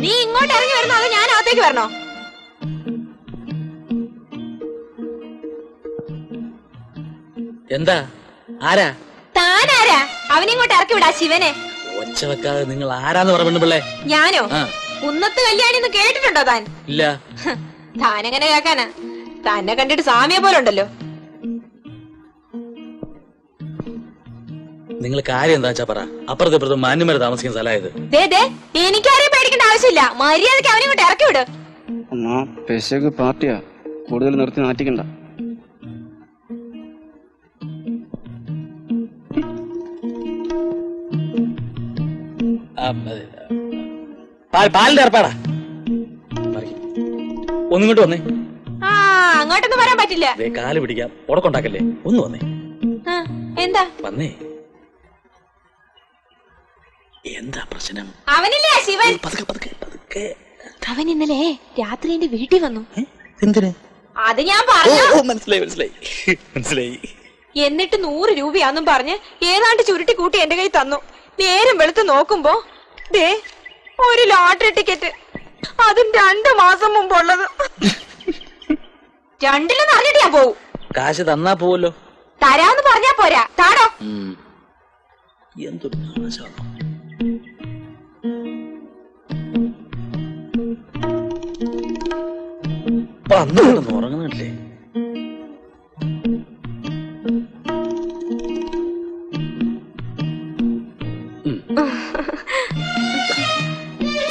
നീ ഇങ്ങോട്ട് ഇറങ്ങി വരണോ അതോ ഞാൻ അകത്തേക്ക് വരണോ? എന്താ? ആരാ? താനാരാ? അവനിങ്ങോട്ട് ഇറക്കി വിടാ ശിവനെ. ഒച്ച വെക്കാതെ നിങ്ങൾ ആരാന്ന് പറഞ്ഞു പിള്ളേ? ഞാനോ? കുന്നത്ത് കല്യാണി എന്ന് കേട്ടിട്ടുണ്ടോ താൻ? ഇല്ല. താനെങ്ങനെ കേക്കാനാ? തന്നെ കണ്ടിട്ട് സാമിയെ പോലെ ഉണ്ടല്ലോ. നിങ്ങൾ കാര്യം എന്താ വെച്ചാ പറ. അപ്പുറത്തെ ഇപ്പുറത്ത് മാന്യന്മാരെ താമസിക്കുന്ന സ്ഥലമായത്. എനിക്കാരെയും പേടിക്കേണ്ട ആവശ്യമില്ല. മര്യാദക്ക് അവനിങ്ങോട്ട് ഇറക്കി വിട്. പെശക് പാർട്ടിയാ, കൂടുതൽ നിർത്തി നാറ്റിക്കണ്ട. പാലിന്റെ ഏർപ്പാടാ. ഒന്നിങ്ങോട്ട് വന്നേ. അങ്ങോട്ടൊന്നും വരാൻ പറ്റില്ല. കാല് പിടിക്കാം, ഉടക്കുണ്ടാക്കല്ലേ. ഒന്ന് വന്നേ. എന്താ വന്നേ? എന്താ പ്രശ്നം? അവനില്ലേ ശിവൻ? പതുക്കെ പതുക്കെ പതുക്കെ. അവൻ ഇന്നലെ രാത്രി എന്റെ വീട്ടിൽ വന്നു. എന്തിന്? അത് ഞാൻ പറഞ്ഞു. മനസ്സിലായി മനസ്സിലായി മനസ്സിലായി. എന്നിട്ട് 100 രൂപയാന്നും പറഞ്ഞ് ഏതാണ്ട് ചുരുട്ടി കൂട്ടി എന്റെ കൈ തന്നു. നേരം വെളുത്ത് നോക്കുമ്പോ ദേ ഒരു ലോട്ടറി ടിക്കറ്റ്. അതും 2 മാസം മുമ്പുള്ളത്. 2-ലെന്ന് അറിഞ്ഞിട്ട് ഞാൻ പോവും. കാശ് തന്നാ പോവല്ലോ. തരാന്ന് പറഞ്ഞാ പോരാ, താടോ. എന്തൊരു നാശമാണ്. ഉറങ്ങുന്നില്ലേ?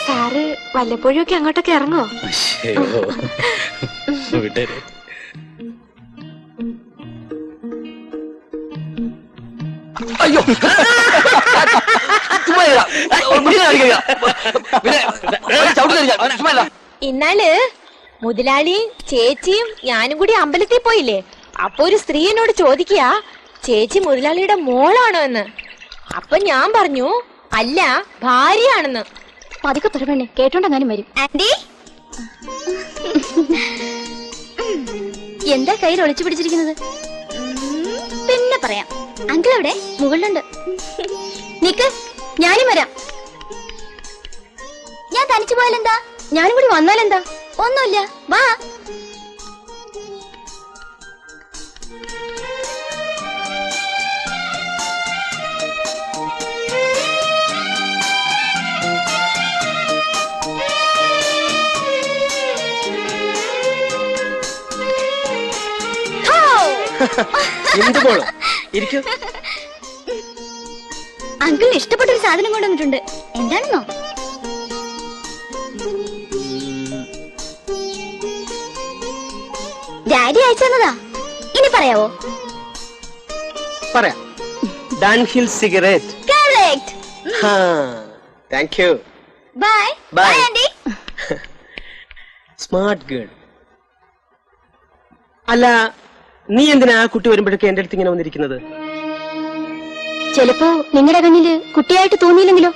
സാറ് വല്ലപ്പോഴും ഒക്കെ അങ്ങോട്ടൊക്കെ ഇറങ്ങോ? വിട്ടേരെ. അയ്യോ ഇന്നാല് മുതലാളിയും ചേച്ചിയും ഞാനും കൂടി അമ്പലത്തിൽ പോയില്ലേ? അപ്പൊ ഒരു സ്ത്രീ എന്നോട് ചോദിക്കുക ചേച്ചി മുതലാളിയുടെ മോളാണോ എന്ന്. അപ്പൊ ഞാൻ പറഞ്ഞു അല്ല, ഭാര്യയാണെന്ന്. പതുക്കെ പറവണ്ണേ, കേട്ടോണ്ടെങ്ങാനും വരും. ആന്റി എന്താ കയ്യിൽ ഒളിച്ചു പിടിച്ചിരിക്കുന്നത്? പിന്നെ പറയാം. അങ്കിൾ എവിടെ? മുകളിലുണ്ട്. നിക്ക്, ഞാനും വരാം. ഞാൻ തനിച്ചു പോയാലെന്താ? ഞാനും കൂടി വന്നാലെന്താ? ഒന്നുമില്ല, വാ. എന്തുപോളും ഇരിക്കും. അങ്കിളിന് ഇഷ്ടപ്പെട്ടൊരു സാധനം കൊണ്ടുവന്നിട്ടുണ്ട്. എന്താണെന്നോ? ഡാഡി അയച്ചു തന്നതാ. ഇനി പറയാവോ? പറയാം. Dunhill cigarette. Correct. Thank you. Bye bye aunty. Smart girl. അല്ല, നീ എന്തിനാ ആ കുട്ടി വരുമ്പോഴൊക്കെ എന്റെ അടുത്ത് ഇങ്ങനെ വന്നിരിക്കുന്നത്? ചിലപ്പോ നിങ്ങളുടെ കണ്ണില് കുട്ടിയായിട്ട് തോന്നിയില്ലെങ്കിലോ?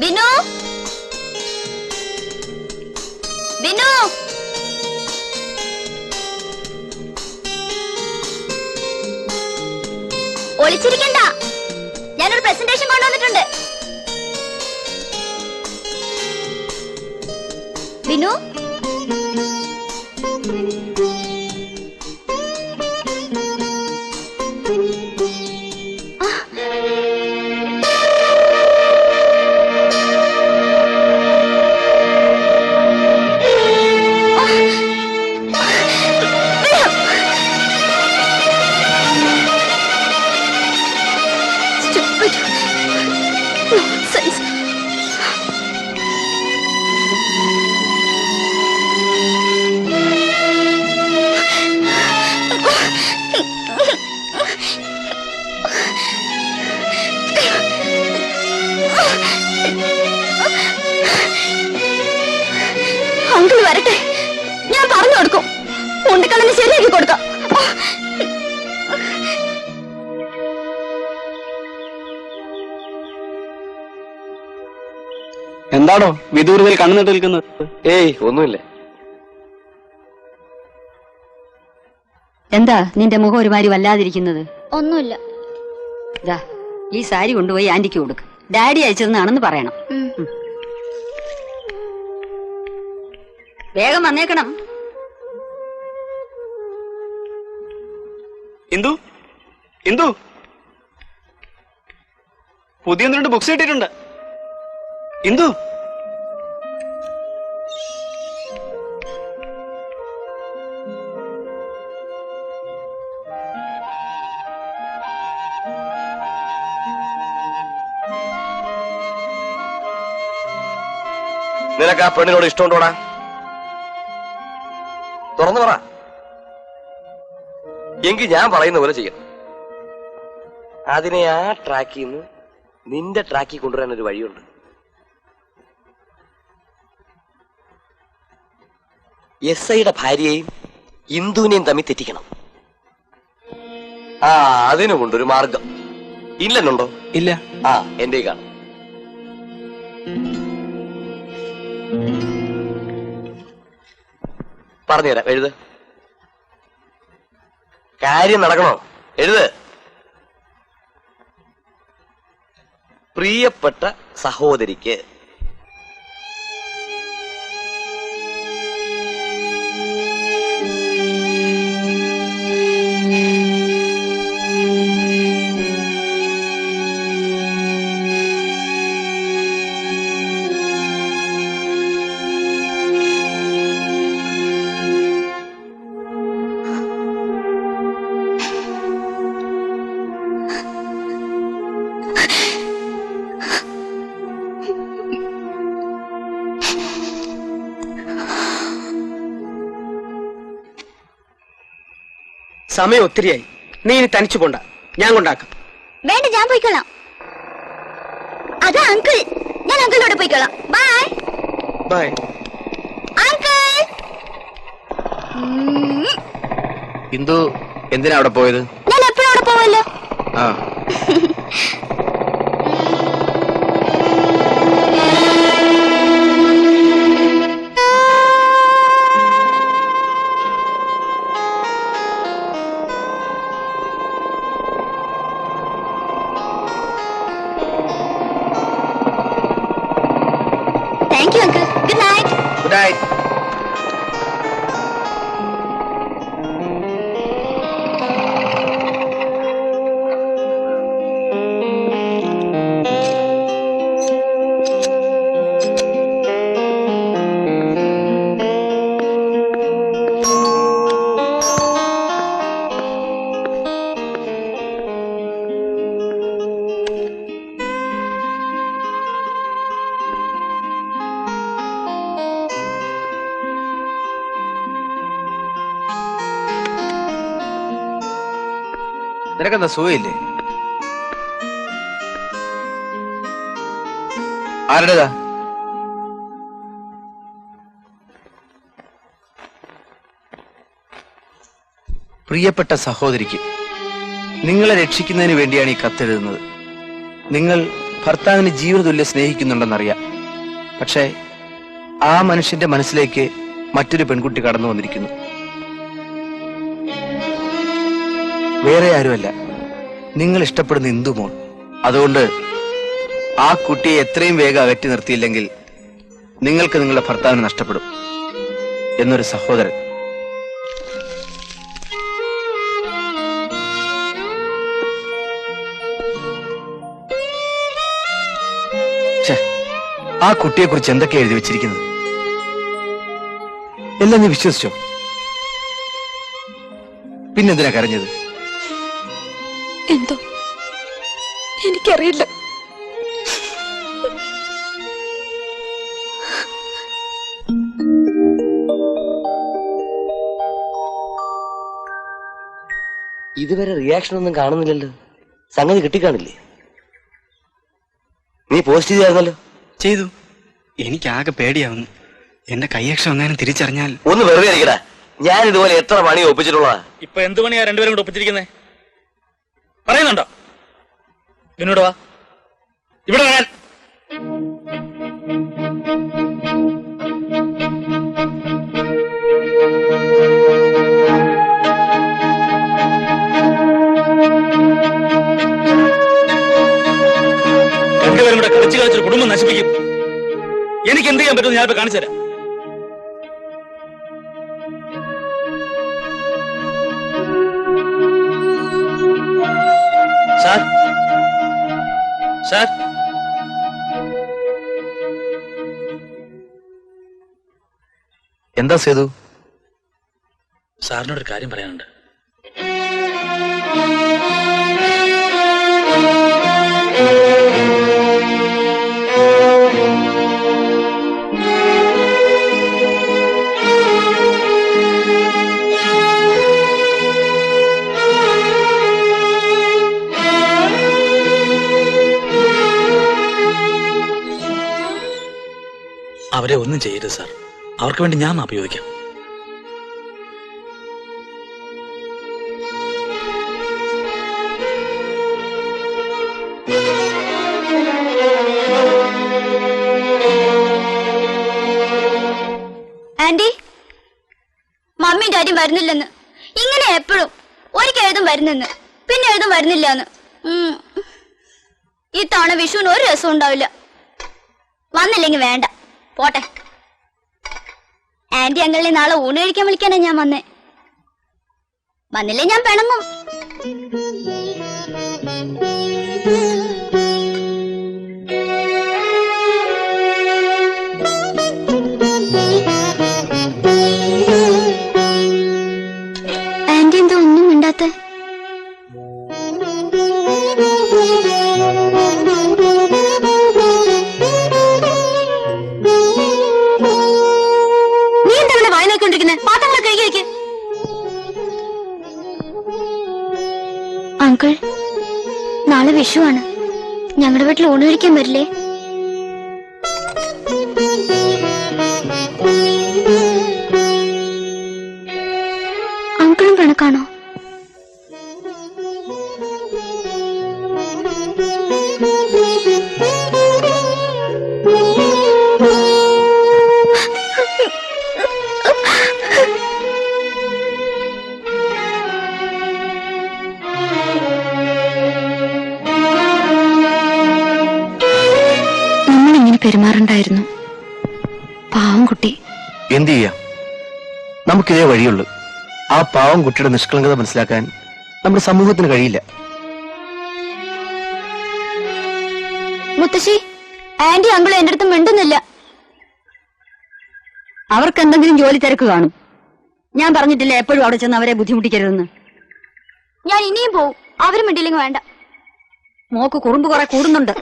ബിനു, ബിനു, ഒളിച്ചിരിക്കണ്ട. ഞാനൊരു പ്രസന്റേഷൻ കൊണ്ടുവന്നിട്ടുണ്ട്. ബിനു, എന്താണോ വിദൂരതയിൽ കണ്ണുനട്ട് നിൽക്കുന്നത്? ഏയ് ഒന്നുമില്ല. എന്താ നിന്റെ മുഖം ഒരുമാതിരി വല്ലാതിരിക്കുന്നത്? ഒന്നുമില്ല. ദാ ഈ സാരി കൊണ്ടുപോയി ആന്റിക്ക് കൊടുക്ക്. ഡാഡി അയച്ചതെന്നാണെന്ന് പറയണം. വേഗം വന്നേക്കണം. ഇന്ദു, ഇന്ദു, പുതിയ 2 ബുക്സ് കിട്ടിയിട്ടുണ്ട്. ഇന്ദു, നിനക്ക് ആ പെണ്ണിനോട് ഇഷ്ടമുണ്ടോടാ? തുറന്നു പറ. എങ്കിൽ ഞാൻ പറയുന്ന പോലെ ചെയ്യണം. അതിനെ ആ ട്രാക്കിൽ നിന്ന് നിന്റെ ട്രാക്കിൽ കൊണ്ടുവരാൻ ഒരു വഴിയുണ്ട്. SIയുടെ ഭാര്യയെയും ഇന്ദുവിനെയും തമ്മിൽ തെറ്റിക്കണം. അതിനുമുണ്ടൊരു മാർഗം. ഇല്ലെന്നുണ്ടോ? ഇല്ല. എന്റെ കാണും. പറഞ്ഞുതരാം. എഴുത്. കാര്യം നടക്കണോ? എഴുത്. പ്രിയപ്പെട്ട സഹോദരിക്ക് സമയം ഒത്തിരിയായി. നീ ഇനി തനിച്ചു പോണ്ട, ഞാൻ കൊണ്ടാക്കാം. വേണ്ട, ഞാൻ പോയിക്കൊള്ളാം. അതാ അങ്കിൾ, ഞാൻ അങ്കിളിനോട് പോയിക്കൊള്ളാം. Bye bye uncle. ഇന്ദു എന്തിനാ അവിടെ പോയത്? ഞാൻ എപ്പോഴും അവിടെ പോവല്ലോ. Thank you, uncle. Good night. Good night. നിനക്കെന്താ സുഖമില്ലേ? ആരുടേതാ? പ്രിയപ്പെട്ട സഹോദരിക്ക് നിങ്ങളെ രക്ഷിക്കുന്നതിന് വേണ്ടിയാണ് ഈ കത്തെഴുതുന്നത്. നിങ്ങൾ ഭർത്താവിന് ജീവതുല്യം സ്നേഹിക്കുന്നുണ്ടെന്നറിയാം. പക്ഷേ ആ മനുഷ്യന്റെ മനസ്സിലേക്ക് മറ്റൊരു പെൺകുട്ടി കടന്നു വന്നിരിക്കുന്നു. വേറെ ആരുമല്ല, നിങ്ങൾ ഇഷ്ടപ്പെടുന്ന ഇന്ദുമോൾ. അതുകൊണ്ട് ആ കുട്ടിയെ എത്രയും വേഗം അകറ്റി നിർത്തിയില്ലെങ്കിൽ നിങ്ങൾക്ക് നിങ്ങളുടെ ഭർത്താവിനെ നഷ്ടപ്പെടും. എന്നൊരു സഹോദരൻ. ആ കുട്ടിയെ കുറിച്ച് എന്തൊക്കെ എഴുതി വെച്ചിരിക്കുന്നത്? എല്ലാം നീ വിശ്വസിച്ചോ? പിന്നെന്തിനാ കരഞ്ഞത്? എന്തോ എനിക്കറിയില്ല. ഇതുവരെ റിയാക്ഷൻ ഒന്നും കാണുന്നില്ലല്ലോ. സംഗതി കിട്ടിക്കാണില്ലേ? നീ പോസ്റ്റ് ചെയ്തായിരുന്നല്ലോ. ചെയ്തു. എനിക്കാകെ പേടിയാവുന്നു. എന്റെ കൈയക്ഷരം എങ്ങാനും തിരിച്ചറിഞ്ഞാൽ. ഒന്ന് വെറുതെ ഇരിക്കടാ. ഞാൻ ഇതുപോലെ എത്ര പണി ഒപ്പിച്ചിട്ടുള്ളതാ. ഇപ്പൊ എന്ത് പണിയാ രണ്ടുപേരും കൂടെ ഒപ്പിച്ചിരിക്കുന്നേ? പറയുന്നുണ്ടോ? എന്നോട് വാ, ഇവിടെ വരാൻ. കുടുംബം നശിപ്പിക്കും. എനിക്ക് എന്ത് ചെയ്യാൻ പറ്റുമെന്ന് ഞാനിപ്പോ കാണിച്ചു തരാം. സാർ സാർ എന്താ സേതു? സാറിനോടൊരു കാര്യം പറയാനുണ്ട്. അവരെ ഒന്നും ചെയ്യരുത് സാർ. അവർക്ക് വേണ്ടി ഞാൻ മാപ്പ് ചോദിക്കാം. ആന്റി, മമ്മി ഡാഡി വരുന്നില്ലെന്ന്. ഇങ്ങനെ എപ്പോഴും ഒരിക്കൽ എഴുതും വരുന്നെന്ന്, പിന്നെ എഴുതും വരുന്നില്ല എന്ന്. ഈ തവണ വിഷുവിന് ഒരു രസം ഉണ്ടാവില്ല. വന്നില്ലെങ്കിൽ വേണ്ട, പോട്ടെ. ആന്റി അങ്കിളിനെ നാളെ ഊണ് കഴിക്കാൻ വിളിക്കാനാ ഞാൻ വന്നേ. വന്നില്ലേ ഞാൻ പിണങ്ങും. ആന്റി എന്താ ഒന്നും മിണ്ടാത്തെ? നീ എന്താണ് വായ നോക്കിക്കൊണ്ടിരിക്കുന്നത്? പാത്രങ്ങൾ കഴുകി വയ്ക്ക്. അങ്കിൾ, നാളെ വിഷുവാണ്. ഞങ്ങളുടെ വീട്ടിൽ ഊണ് കഴിക്കാൻ വരില്ലേ? അങ്കിളും കണക്കാണോ? നമ്മളിങ്ങനെ പെരുമാറുണ്ടായിരുന്നു. പാവം കുട്ടി. എന്ത് ചെയ്യാം, നമുക്കിതേ വഴിയുള്ളൂ. ആ പാവം കുട്ടിയുടെ നിഷ്കളങ്കത മനസ്സിലാക്കാൻ നമ്മുടെ സമൂഹത്തിന് കഴിയില്ല. മുത്തശ്ശി, ആന്റി അങ്കിൾ എന്റെ അടുത്ത് മിണ്ടുന്നില്ല. അവർക്ക് എന്തെങ്കിലും ജോലി തിരക്ക് കാണും. ഞാൻ പറഞ്ഞിട്ടില്ല എപ്പോഴും അവിടെ ചെന്ന് അവരെ ബുദ്ധിമുട്ടിക്കരുതെന്ന്. ഞാൻ ഇനിയും പോവും. അവരും മിണ്ടില്ലെങ്കിൽ വേണ്ട. മോക്ക് കുറുമ്പ് കുറെ കൂടുന്നുണ്ട്.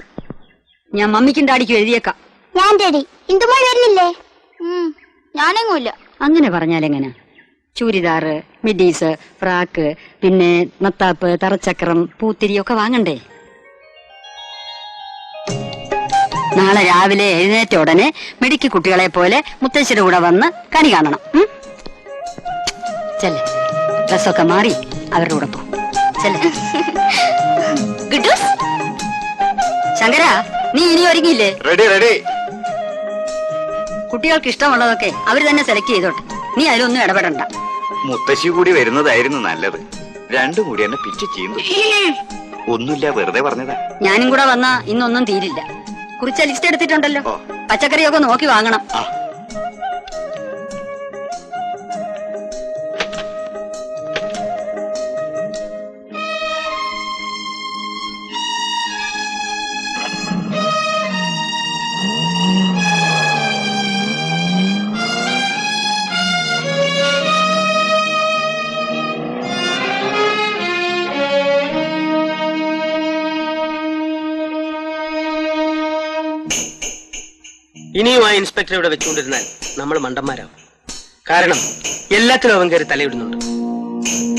ഞാൻ മമ്മിക്കും ഡാഡിക്കും എഴുതിയേക്കാം. ഞാൻ ഡാഡി ഇന്ദുമോൾ വരുന്നില്ലേ? ഞാനെങ്ങുമില്ല. അങ്ങനെ പറഞ്ഞാലെങ്ങനെ? ചൂരിദാറ്, മിഡീസ്, ഫ്രാക്ക്, പിന്നെ നത്താപ്പ്, തറച്ചക്രം, പൂത്തിരിയൊക്കെ വാങ്ങണ്ടേ? നാളെ രാവിലെ എഴുന്നേറ്റ ഉടനെ മിടുക്കി കുട്ടികളെ പോലെ മുത്തശ്ശിയുടെ കൂടെ വന്ന് കണി കാണണം. ചെല്ലേ, ഡ്രസ്സൊക്കെ മാറി അവരുടെ കൂടെ പോ. ചെല്ലേ. ശങ്കര, നീ ഇനി ഒരുങ്ങിയില്ലേ? Ready ready. കുട്ടികൾക്ക് ഇഷ്ടമുള്ളതൊക്കെ അവര് തന്നെ സെലക്ട് ചെയ്തോട്ടെ. നീ അതിലൊന്നും ഇടപെടണ്ട. മുത്തശ്ശി കൂടി വരുന്നതായിരുന്നു നല്ലത്. രണ്ടും കൂടി എന്നെ പിച്ച് ചെയ്യുന്നു. ഒന്നുമില്ല, വെറുതെ പറഞ്ഞതാ. ഞാനും കൂടെ വന്നാ ഇന്നൊന്നും തീരില്ല. കുറിച്ച ലിസ്റ്റ് എടുത്തിട്ടുണ്ടല്ലോ. പച്ചക്കറിയൊക്കെ നോക്കി വാങ്ങണം. ഇനിയും ആ ഇൻസ്പെക്ടർ ഇവിടെ വെച്ചുകൊണ്ടിരുന്നാൽ നമ്മൾ മണ്ടന്മാരാവും. കാരണം എല്ലാത്തിലും അവൻ കയറി തലയിടുന്നുണ്ട്.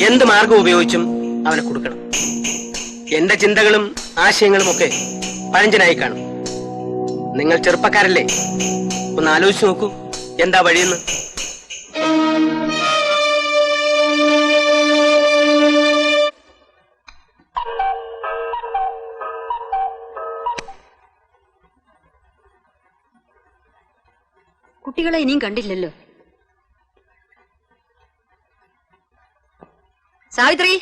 എന്ത് മാർഗം ഉപയോഗിച്ചും അവനെ കൊടുക്കണം. എന്റെ ചിന്തകളും ആശയങ്ങളും ഒക്കെ പഴഞ്ചനായി കാണും. നിങ്ങൾ ചെറുപ്പക്കാരല്ലേ, ഒന്ന് ആലോചിച്ച് നോക്കൂ എന്താ വഴിയെന്ന്. കുട്ടികളെ ഇനിയും കണ്ടില്ലല്ലോ. സാവിത്രി,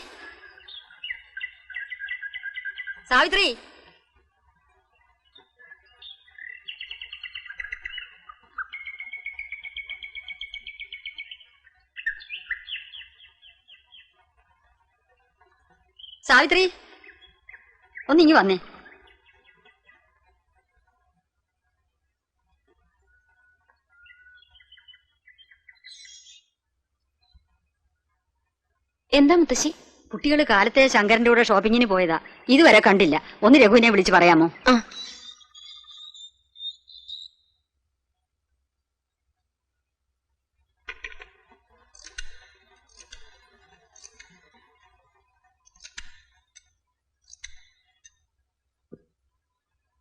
സാവിത്രി, സാവിത്രി ഒന്നിങ്ങി വന്നേ. എന്താ മുത്തശ്ശി? കുട്ടികൾ കാലത്തെ ശങ്കരന്റെ കൂടെ ഷോപ്പിങ്ങിന് പോയതാ, ഇതുവരെ കണ്ടില്ല. ഒന്ന് രഘുവിനെ വിളിച്ച് പറയാമോ? ആ.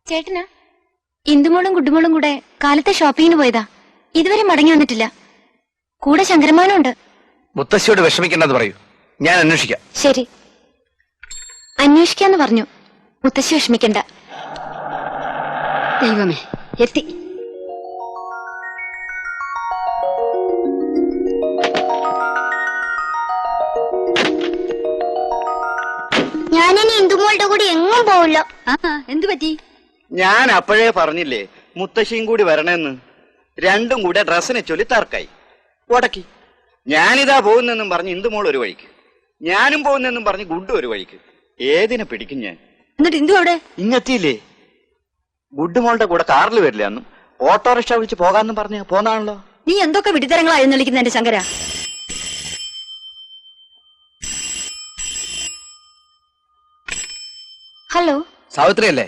ചേട്ടനാ? ഇന്ദുമോളും കുട്ടുമോളും കൂടെ കാലത്തെ ഷോപ്പിങ്ങിന് പോയതാ, ഇതുവരെ മടങ്ങി വന്നിട്ടില്ല. കൂടെ ശങ്കരമാനും ഉണ്ട്. മുത്തശ്ശിയോട് വിഷമിക്കണ്ടെന്ന് പറയൂ, ഞാൻ അന്വേഷിക്കാം. ശരി, അന്വേഷിക്കാന്ന് പറഞ്ഞു. മുത്തശ്ശി വിഷമിക്കണ്ട. ദൈവമേ, എത്തി. ഞാനിനി ഇന്ദുമോളുടെ കൂടി എങ്ങും പോവില്ല. എന്തു പറ്റി? ഞാൻ അപ്പോഴേ പറഞ്ഞില്ലേ മുത്തശ്ശിയും കൂടി വരണമെന്ന്. രണ്ടും കൂടെ ഡ്രസ്സിനെ ചൊല്ലി തർക്കായി, ഉടക്കി. ഞാനിതാ പോകുന്നെന്നും പറഞ്ഞ് ഇന്ദുമോൾ ഒരു വഴിക്ക്, ഞാനും പോകുന്നെന്നും പറഞ്ഞ് ഗുഡ് ഒരു വഴിക്ക്. ഏതിനെ പിടിക്കും ഞാൻ? എന്നിട്ട് ഇന്ദു അവിടെ ഇങ്ങെത്തിയില്ലേ? ഗുഡ് മോളുടെ കൂടെ കാറിൽ വരില്ല എന്നും ഓട്ടോറിക്ഷ വിളിച്ച് പോകാന്നും പറഞ്ഞ് പോന്നാണല്ലോ. നീ എന്തൊക്കെ വിഡിത്തരങ്ങളായിരുന്നു വിളിക്കുന്ന എന്റെ ശങ്കര? ഹലോ, സാവിത്രി അല്ലേ?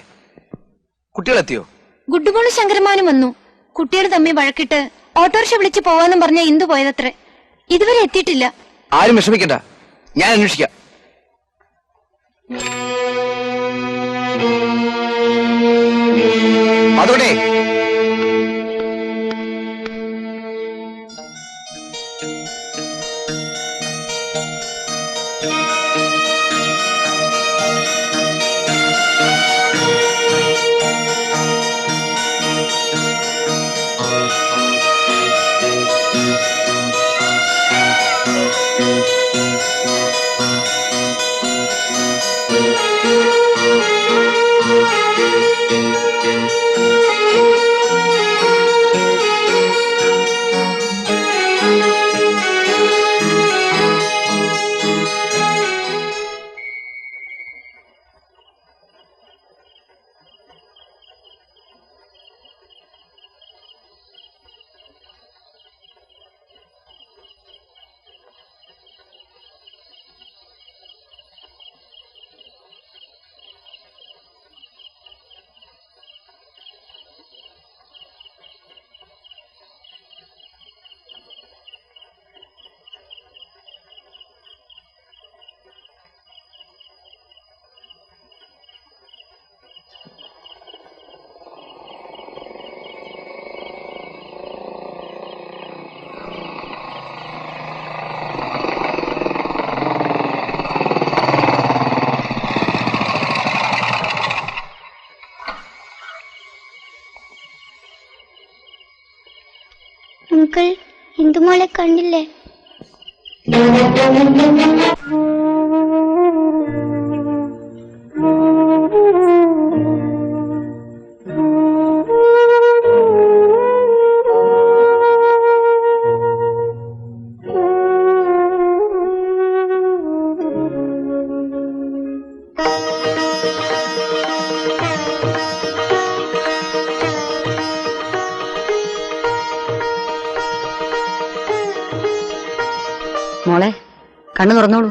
കുട്ടികളെത്തിയോ? ഗുഡുമോളും ശങ്കരമാനും വന്നു. കുട്ടികൾ തമ്മിൽ വഴക്കിട്ട് ഓട്ടോറിക്ഷ വിളിച്ച് പോവാന്നും പറഞ്ഞ ഇന്ദു പോയതത്രേ. ഇതുവരെ എത്തിയിട്ടില്ല. ആരും വിഷമിക്കണ്ട, ഞാൻ അന്വേഷിക്കാം. അതോടെ അങ്കിൾ, ഇന്ദുമോളെ കണ്ടില്ലേ? മോളെ, കണ്ണു തുറന്നോളൂ.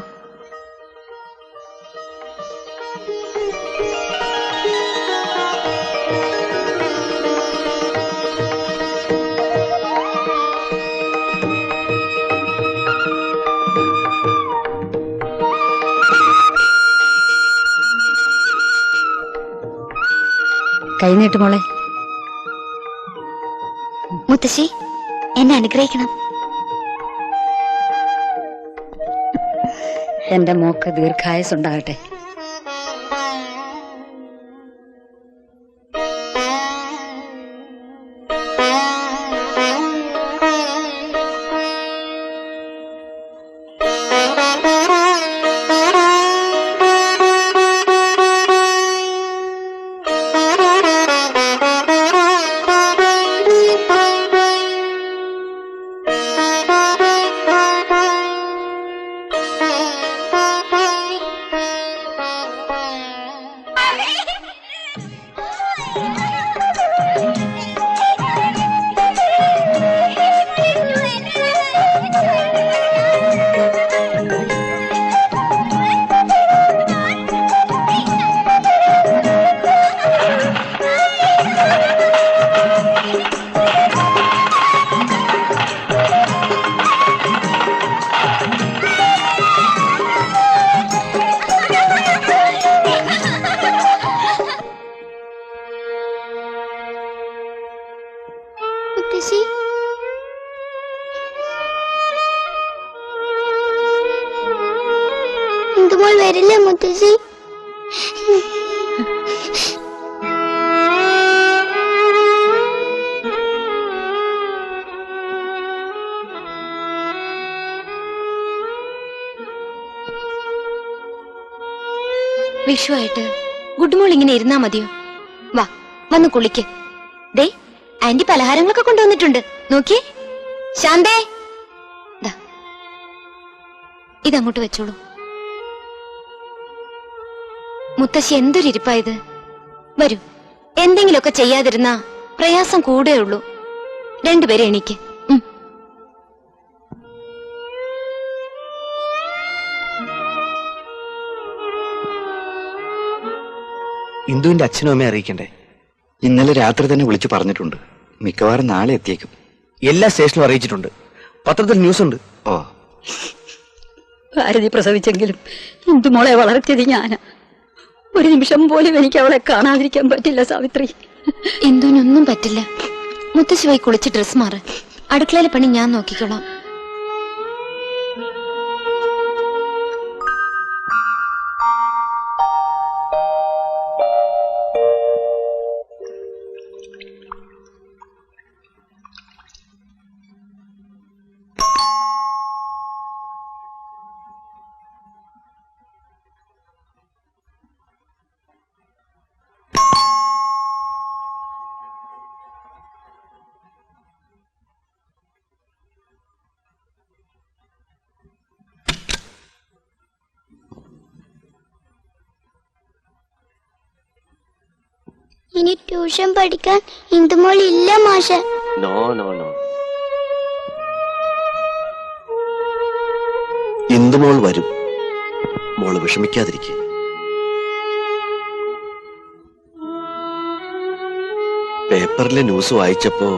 കൈ നീട്ട് മോളെ. മുത്തശ്ശി, എന്നെ അനുഗ്രഹിക്കണം. എന്റെ മോക്ക് ദീർഘായുസ് ഉണ്ടാകട്ടെ. ഇന്ദുമോൾ വരില്ലേ മുത്തശ്ശി? വിഷുവായിട്ട് ഗുഡ് മോൾ ഇങ്ങനെ ഇരുന്നാ മതിയോ? വാ, വന്ന് കുളിക്ക്. ദേ, ആന്റി പലഹാരങ്ങളൊക്കെ കൊണ്ടുവന്നിട്ടുണ്ട്, നോക്കിയേ. ശാന്തേ, ദാ, ഇതങ്ങോട്ട് വെച്ചോളൂ. മുത്തശ്ശി എന്തൊരു ഇരിപ്പായത്. വരൂ, എന്തെങ്കിലുമൊക്കെ ചെയ്യാതിരുന്നാ പ്രയാസം കൂടെ ഉള്ളൂ. രണ്ടുപേരെ എണീക്ക്. ഇന്ദുവിന്റെ അച്ഛനും അമ്മയെ അറിയിക്കണ്ടേ? ഇന്നലെ രാത്രി തന്നെ വിളിച്ചു പറഞ്ഞിട്ടുണ്ട്. മിക്കവാറും നാളെ എത്തിയേക്കും. എല്ലാ സ്റ്റേഷനിലും അറിയിച്ചിട്ടുണ്ട്. പത്രത്തിൽ ന്യൂസ് ഉണ്ട്. ഓ, ഭാരതി പ്രസവിച്ചെങ്കിലും ഇന്ദുമോളെ വളർത്തിയത് ഞാനാ. ഒരു നിമിഷം പോലും എനിക്ക് അവളെ കാണാതിരിക്കാൻ പറ്റില്ല സാവിത്രി. ഇന്ദുവിനൊന്നും പറ്റില്ല. മുത്തശ്ശി പോയി കുളിച്ച് ഡ്രസ് മാറ്. അടുക്കളയിലെ പണി ഞാൻ നോക്കിക്കോളാം. ഇനി ട്യൂഷൻ പഠിക്കാൻ ഇന്ദുമോൾ ഇല്ല മാഷെ. നോ നോ നോ, ഇന്ദുമോൾ വരും. മോള് വിഷമിക്കാതിരിക്കുക. പേപ്പറിലെ ന്യൂസ് വായിച്ചപ്പോ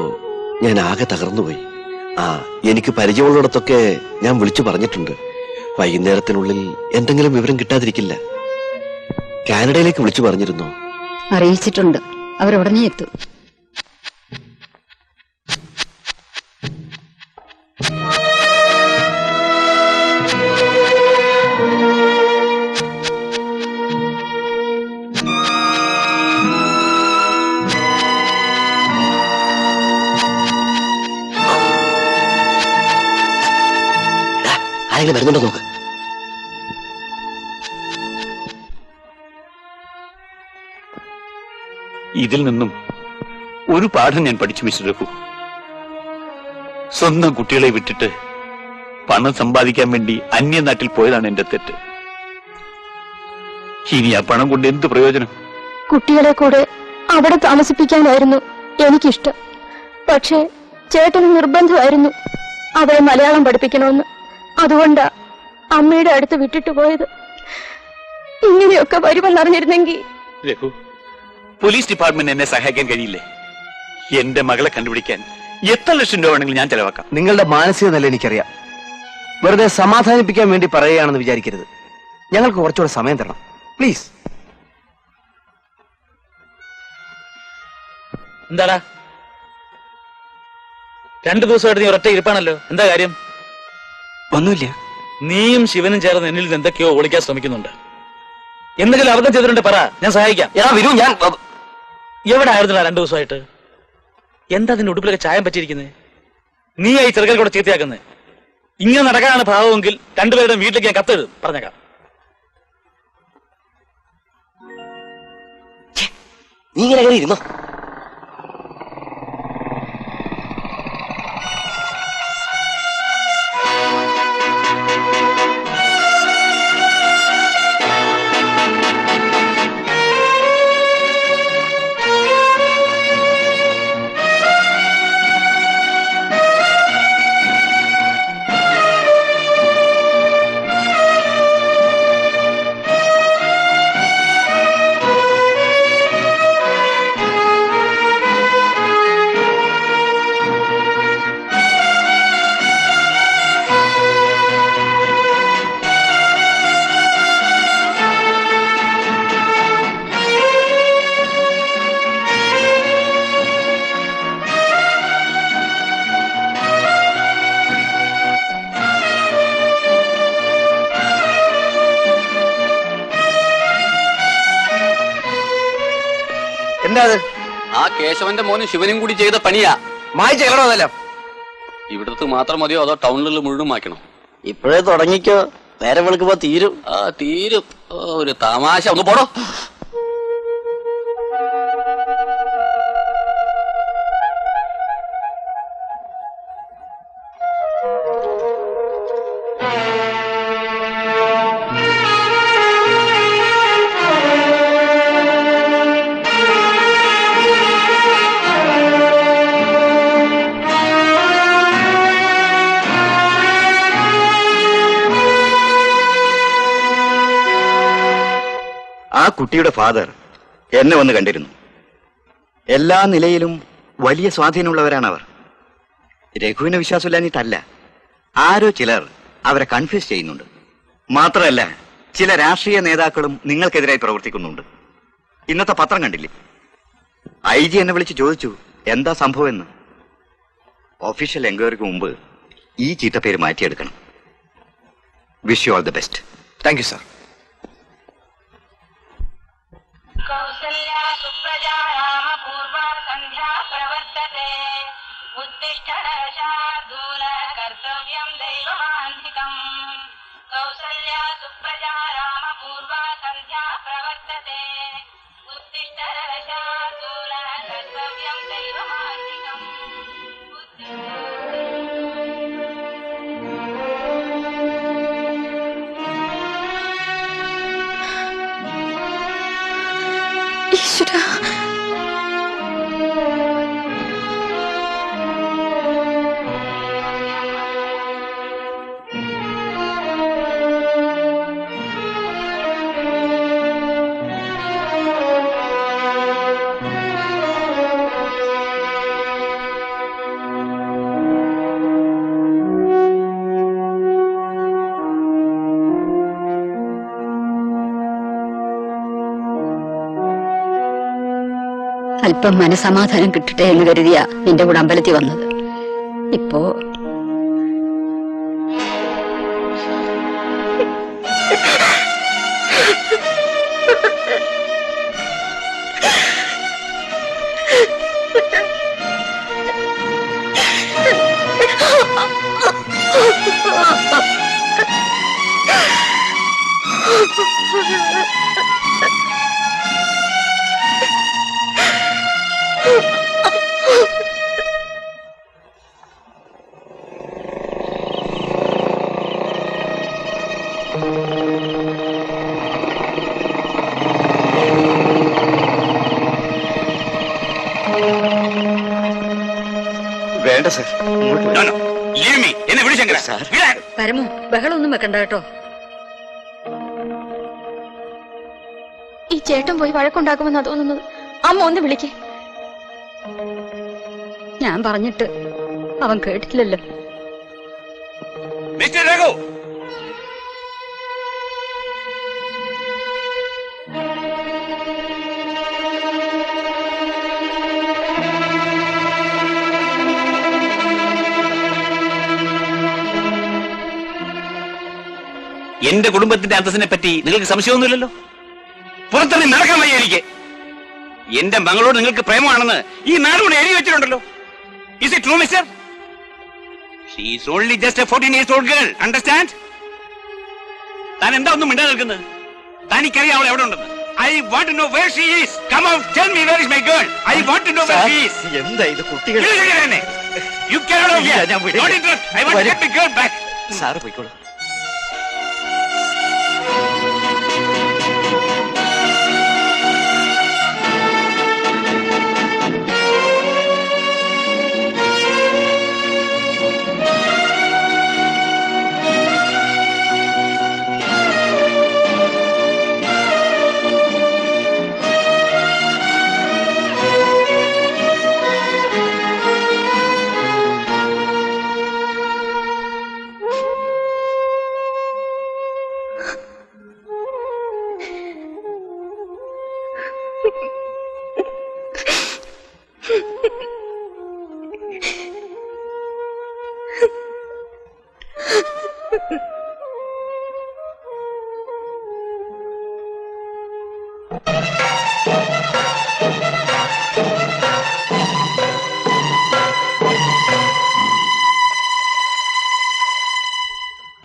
ഞാൻ ആകെ തകർന്നുപോയി. എനിക്ക് പരിചയമുള്ളിടത്തൊക്കെ ഞാൻ വിളിച്ചു പറഞ്ഞിട്ടുണ്ട്. വൈകുന്നേരത്തിനുള്ളിൽ എന്തെങ്കിലും വിവരം കിട്ടാതിരിക്കില്ല. കാനഡയിലേക്ക് വിളിച്ചു പറഞ്ഞിരുന്നോ? അറിയിച്ചിട്ടുണ്ട്. അവരുടനെ എത്തും. ആരെങ്കിലും വരുന്നുണ്ടോ നോക്ക്. ഇതിൽ നിന്നും ഒരു പാഠം ഞാൻ പഠിച്ചു മിസ്റ്റർ രഘു. സ്വന്തം കുട്ടികളെ വിട്ടിട്ട് പണം സമ്പാദിക്കാൻ വേണ്ടി അന്യനാട്ടിൽ പോയതാണ് എന്റെ തെറ്റ്. ഇനി ആ പണം കൊണ്ട് എന്ത് പ്രയോജനം? കുട്ടികളെ കൂടെ അവിടെ താമസിപ്പിക്കാനായിരുന്നു എനിക്കിഷ്ടം. പക്ഷേ ചേട്ടന് നിർബന്ധമായിരുന്നു അവരെ മലയാളം പഠിപ്പിക്കണമെന്ന്. അതുകൊണ്ടാ അമ്മയുടെ അടുത്ത് വിട്ടിട്ട് പോയത്. ഇങ്ങനെയൊക്കെ വരുമെന്നറിഞ്ഞിരുന്നെങ്കിൽ. രഘു, പോലീസ് ഡിപ്പാർട്ട്മെന്റ് എന്നെ സഹായിക്കാൻ കഴിയില്ലേ? എന്റെ മകളെ കണ്ടുപിടിക്കാൻ എത്ര ലക്ഷം രൂപ വേണമെങ്കിലും ഞാൻ ചെലവാക്കാം. നിങ്ങളുടെ മാനസിക നില എനിക്കറിയാം. വെറുതെ സമാധാനിപ്പിക്കാൻ വേണ്ടി പറയുകയാണെന്ന് വിചാരിക്കരുത്. ഞങ്ങൾക്ക് കുറച്ചുകൂടെ സമയം തരണം പ്ലീസ്. എന്താടാ, 2 ദിവസമായിട്ട് നീ ഒരൊറ്റ ഇരിപ്പാണല്ലോ. എന്താ കാര്യം? ഒന്നുമില്ല. നീയും ശിവനും ചേർന്ന് എന്നിൽ നിന്ന് എന്തൊക്കെയോ ഒളിക്കാൻ ശ്രമിക്കുന്നുണ്ട്. എന്തെങ്കിലും അബദ്ധം ചെയ്തിട്ടുണ്ട് പറ, ഞാൻ സഹായിക്കാം. ഞാൻ എവിടെ ആയിരുന്നില്ല 2 ദിവസമായിട്ട്? എന്താ അതിന്റെ ഉടുപ്പിലൊക്കെ ചായം പറ്റിയിരിക്കുന്നത്? നീ ഈ ചെറുക്കൽ കൂടെ ചീത്തയാക്കുന്നത്. ഇങ്ങനെ നടക്കാനാണ് ഭാവമെങ്കിൽ 2 പേരുടെ വീട്ടിലേക്ക് ഞാൻ കത്തെഴുതും. പറഞ്ഞേക്കാം. നീ ഇങ്ങനെ കയറി ഇരുന്നോ? എന്താ അത്? ആ കേശവന്റെ മോനും ശിവനും കൂടി ചെയ്ത പണിയാ. മായിച്ച കളറോന്നല്ലോ. ഇവിടത്ത് മാത്രം മതിയോ അതോ ടൗണിലുള്ള മുഴുവൻ മാറ്റണോ? ഇപ്പോഴേ തുടങ്ങിക്കോ, നേരം വെളുക്കുമ്പോ തീരും. ആ തീരും. ഒരു തമാശ. ഒന്ന് പോടോ. ആ കുട്ടിയുടെ ഫാദർ എന്നെ വന്ന് കണ്ടിരുന്നു. എല്ലാ നിലയിലും വലിയ സ്വാധീനമുള്ളവരാണവർ. രഘുവിന് വിശ്വാസമില്ലാഞ്ഞിട്ടല്ല, ആരോ ചിലർ അവരെ കൺഫ്യൂസ് ചെയ്യുന്നുണ്ട്. മാത്രമല്ല, ചില രാഷ്ട്രീയ നേതാക്കളും നിങ്ങൾക്കെതിരായി പ്രവർത്തിക്കുന്നുണ്ട്. ഇന്നത്തെ പത്രം കണ്ടില്ലേ? IG എന്നെ വിളിച്ച് ചോദിച്ചു എന്താ സംഭവം എന്ന്. ഒഫീഷ്യൽ എൻക്വയറിക്ക് മുമ്പ് ഈ ചീത്തപ്പേര് മാറ്റിയെടുക്കണം. Wish you all the best. Thank you sir. कौसल्या सुप्रजा रामपूर्वा सन्ध्या प्रवर्तते उत्तिष्ठ नरशार्दूल कर्तव्यं दैवमान्तिकम् कौसल्या सुप्रजा रामपूर्वा सन्ध्या प्रवर्तते उत्तिष्ठ नरशार्दूल कर्तव्यं दैवमान्तिकम् ഈശ്വരാ, അല്പം മനസമാധാനം കിട്ടട്ടെ എന്ന് കരുതിയ നിന്റെ കൂടെ അമ്പലത്തിൽ വന്നത്. ഇപ്പോ വേണ്ട സർ, എന്നെ വിളിച്ചെങ്കില പരമു ബഹളമൊന്നും വെക്കണ്ട കേട്ടോ. ഈ ചേട്ടൻ പോയി വഴക്കുണ്ടാക്കുമെന്നാ തോന്നുന്നത്. അമ്മ ഒന്ന് വിളിക്കേ. ഞാൻ പറഞ്ഞിട്ട് അവൻ കേട്ടില്ലല്ലോ. മിസ്റ്റർ രഘു, എന്റെ കുടുംബത്തിന്റെ അന്തസ്സിനെ പറ്റി നിങ്ങൾക്ക് സംശയമൊന്നുമില്ലല്ലോ. പുറത്തിറങ്ങി നടക്കാൻ വയ്യ എനിക്ക്. എന്റെ മകളോട് നിങ്ങൾക്ക് പ്രേമമാണെന്ന് ഈ നാടുകൂടെ എഴുതി വെച്ചിട്ടുണ്ടല്ലോ. Is it true, mister? She is only just a 14 years old girl. Understand? താൻ എന്താ ഒന്നും മിണ്ടാതെ നിൽക്കുന്നത്? തനിക്കറിയാം അവൾ എവിടെ ഉണ്ടെന്ന്. I want to know where she is. Come out, tell me where is my girl. I want to know where she is. എന്താ ഇത് കുട്ടികൾ? You get out of here. Don't interrupt. I want to get my girl back. Sir പോയിക്കോളൂ.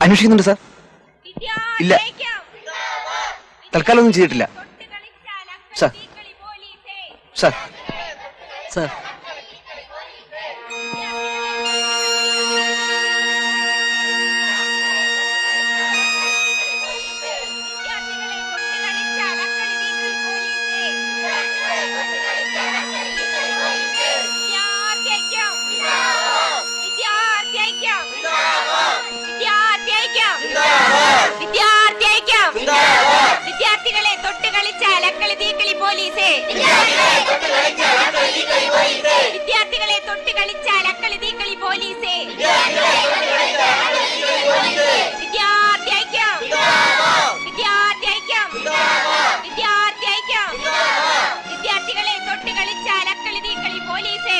അന്വേഷിക്കുന്നുണ്ട് sir. ഇല്ല, തൽക്കാലം ഒന്നും ചെയ്തിട്ടില്ല sir. Sir sir വിദ്യാർത്ഥികളെ തൊട്ട് കളിച്ചാൽ അക്കളി തീക്കളി പോലീസേ. വിദ്യാർത്ഥികളെ തൊട്ട് കളിച്ചാൽ അക്കളി തീക്കളി പോലീസേ. വിദ്യാർത്ഥി ഐക്യം, വിദ്യാർത്ഥി ഐക്യം, വിദ്യാർത്ഥി ഐക്യം. വിദ്യാർത്ഥികളെ തൊട്ട് കളിച്ചാൽ അക്കളി തീക്കളി പോലീസേ.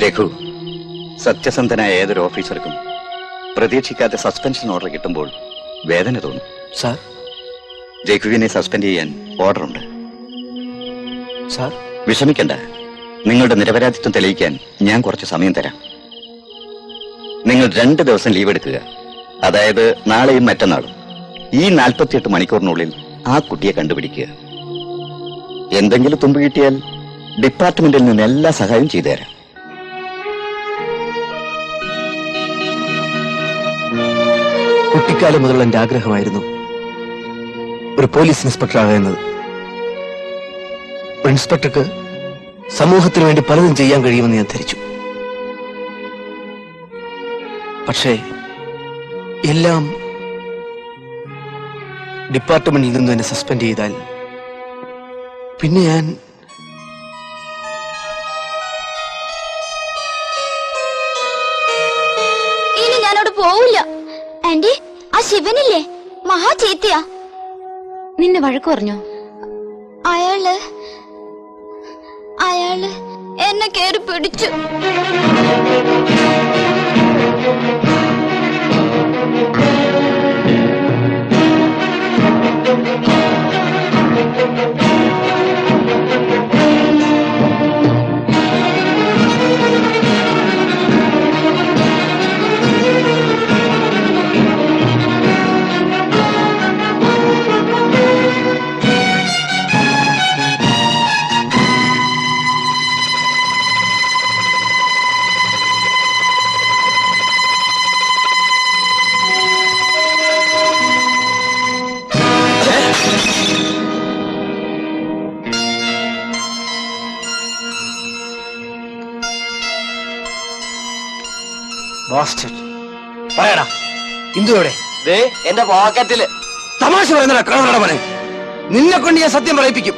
രഘു, സത്യസന്ധനായ ഏതൊരു ഓഫീസർക്കും പ്രതീക്ഷിക്കാതെ സസ്പെൻഷൻ ഓർഡർ കിട്ടുമ്പോൾ വേദന തോന്നും. സാർ, രഘുവിനെ സസ്പെൻഡ് ചെയ്യാൻ ഓർഡറുണ്ട്. സാർ വിഷമിക്കണ്ട, നിങ്ങളുടെ നിരപരാധിത്വം തെളിയിക്കാൻ ഞാൻ കുറച്ച് സമയം തരാം. നിങ്ങൾ 2 ദിവസം ലീവ് എടുക്കുക, അതായത് നാളെയും മറ്റന്നാളും. ഈ 48 മണിക്കൂറിനുള്ളിൽ ആ കുട്ടിയെ കണ്ടുപിടിക്കുക. എന്തെങ്കിലും തുമ്പ് കിട്ടിയാൽ ഡിപ്പാർട്ട്മെന്റിൽ നിന്ന് എല്ലാ സഹായവും ചെയ്തു തരാം. കുട്ടിക്കാലം മുതലുള്ള എന്റെ ആഗ്രഹമായിരുന്നു ഒരു പോലീസ് ഇൻസ്പെക്ടർ ആകുന്നത്. ഒരു ഇൻസ്പെക്ടർക്ക് സമൂഹത്തിന് വേണ്ടി പലതും ചെയ്യാൻ കഴിയുമെന്ന് ഞാൻ ധരിച്ചു. പക്ഷേ എല്ലാം ഡിപ്പാർട്ട്മെന്റിൽ നിന്നും എന്നെ സസ്പെൻഡ് ചെയ്താൽ പിന്നെ ഞാൻ ഇനി ഞാനോട് പോവില്ല. ആന്റി, ആ ശിവനില്ലേ, മഹാ ചീത്തയാ. നിന്നെ വഴക്ക് പറഞ്ഞോ? അയാള് എന്നെ കേറി പിടിച്ചു. പറയടാ, ഇന്ദുവിടെ? എന്റെ പോക്കറ്റില്. തമാശ പറയുന്നടാ, കളവറട പറ. നിന്നെ കൊണ്ട് ഞാൻ സത്യം പറയിപ്പിക്കും.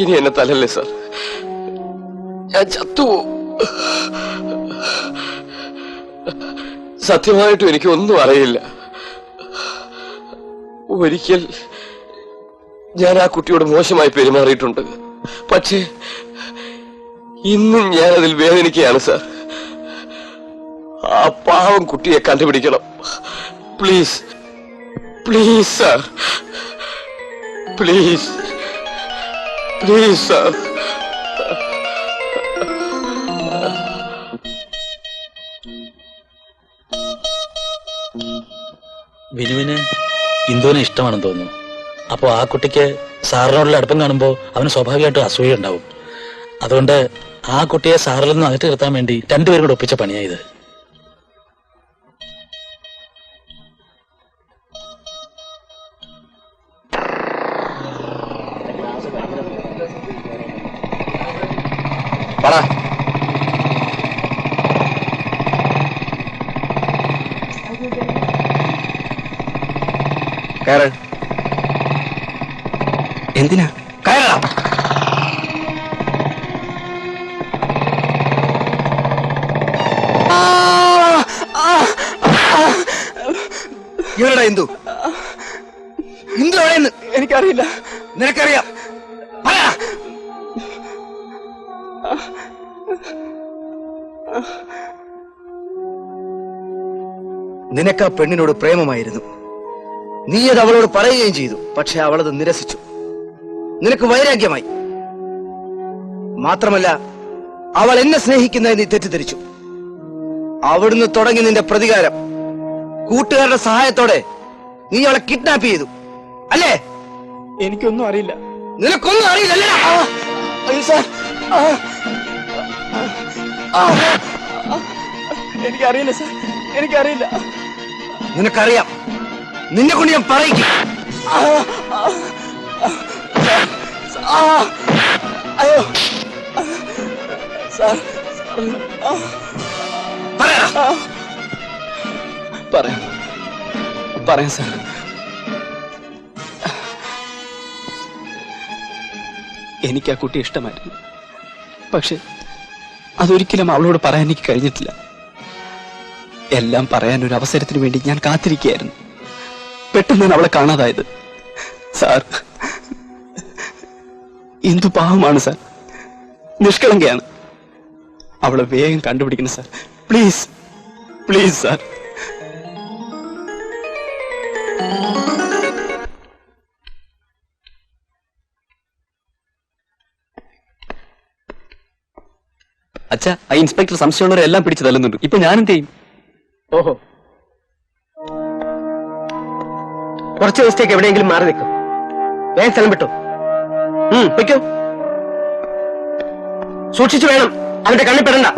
ഇനി എന്നെ തലല്ലേ സാർ, ഞാൻ ചത്തുപോകും. സത്യമായിട്ടും എനിക്കൊന്നും അറിയില്ല. ഒരിക്കൽ ഞാൻ ആ കുട്ടിയോട് മോശമായി പെരുമാറിയിട്ടുണ്ട്. പക്ഷേ ഇന്നും ഞാൻ അതിൽ വേദനിക്കുകയാണ് സാർ. ആ പാവം കുട്ടിയെ കണ്ടുപിടിക്കണം. Please please sir, please please sir. വിനുവിന് ഇന്ദുവിനെ ഇഷ്ടമാണെന്ന് തോന്നുന്നു. അപ്പോൾ ആ കുട്ടിക്ക് സാറിനോടുള്ള അടുപ്പം കാണുമ്പോൾ അവന് സ്വാഭാവികമായിട്ടും അസൂയ ഉണ്ടാവും. അതുകൊണ്ട് ആ കുട്ടിയെ സാറിൽ നിന്ന് അകറ്റി നിർത്താൻ വേണ്ടി രണ്ടുപേരും കൂടെ ഒപ്പിച്ച പണിയായത്. എന്തിനാ കയറാ. ഇവരുടെ ഇന്ദു ഇന്ദു എവിടെയെന്ന് എനിക്കറിയില്ല. നിനക്കറിയാം. നിനക്ക് ആ പെണ്ണിനോട് പ്രേമമായിരുന്നു. നീ അത് അവളോട് പറയുകയും ചെയ്തു. പക്ഷെ അവളത് നിരസിച്ചു. നിനക്ക് വൈരാഗ്യമായി. മാത്രമല്ല, അവൾ എന്നെ സ്നേഹിക്കുന്നതായി നീ തെറ്റിദ്ധരിച്ചു. അവിടുന്ന് തുടങ്ങി നിന്റെ പ്രതികാരം. കൂട്ടുകാരുടെ സഹായത്തോടെ നീ അവളെ കിഡ്നാപ്പ് ചെയ്തു, അല്ലേ? എനിക്കൊന്നും അറിയില്ല. നിനക്കൊന്നും അറിയില്ലല്ലേ? എനിക്കറിയില്ല സാർ, എനിക്കറിയില്ല. നിനക്കറിയാം. നിന്നെ കൊണ്ട് ഞാൻ പറയിക്കും. അയ്യോ സാർ, പറയാം സാർ. എനിക്ക് ആ കുട്ടി ഇഷ്ടമായിരുന്നു. പക്ഷെ അതൊരിക്കലും അവളോട് പറയാൻ എനിക്ക് കഴിഞ്ഞിട്ടില്ല. എല്ലാം പറയാൻ ഒരു അവസരത്തിന് വേണ്ടി ഞാൻ കാത്തിരിക്കുകയായിരുന്നു. പെട്ടെന്നാണ് അവളെ കാണാതായത്. സാർ, എന്തു പാവമാണ് സാർ, നിഷ്കളങ്കയാണ്. അവളെ വേഗം കണ്ടുപിടിക്കണം സാർ. Please please sir. അച്ഛാ, ആ ഇൻസ്പെക്ടർ സംശയമുള്ളവരെല്ലാം പിടിച്ചു തല്ലുന്നുണ്ട്. ഇപ്പൊ ഞാനെന്ത് ചെയ്യും? ഓഹോ, കുറച്ച് ദിവസത്തേക്ക് എവിടെയെങ്കിലും മാറി നിൽക്കും. വേഗം സ്ഥലം വിട്ടോ. വയ്ക്കോ. സൂക്ഷിച്ചു വേണം, അവന്റെ കണ്ണിൽ പെടണ്ട.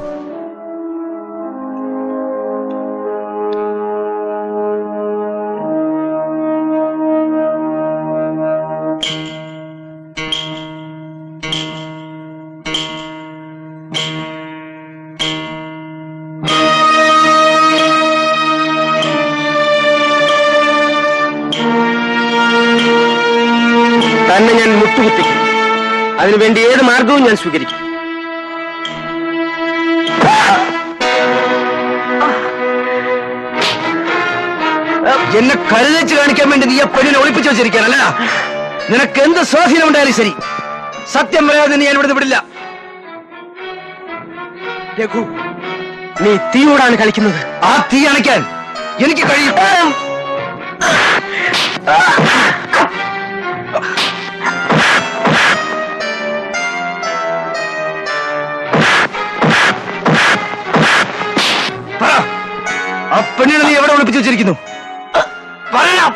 തന്നെ ഞാൻ മുട്ടുകുത്തിക്കും. അതിനുവേണ്ടി ഏത് മാർഗവും ഞാൻ സ്വീകരിക്കും. എന്നെ കരുതച്ച് കാണിക്കാൻ വേണ്ടി നീ ആ പെണ്ണിനെ ഒളിപ്പിച്ചു വെച്ചിരിക്കാനല്ല. നിനക്ക് എന്ത് സ്വാധീനം ഉണ്ടായാലും ശരി, സത്യം പറയാതെ നീ ഞാൻ ഇവിടുന്ന് വിടില്ല. രഘു, നീ തീയോടാണ് കളിക്കുന്നത്. ആ തീ അണയ്ക്കാൻ എനിക്ക് കഴിയും. ആ പെണ്ണിനെ നീ എവിടെ ഒളിപ്പിച്ചു വെച്ചിരിക്കുന്നു? പറയാം.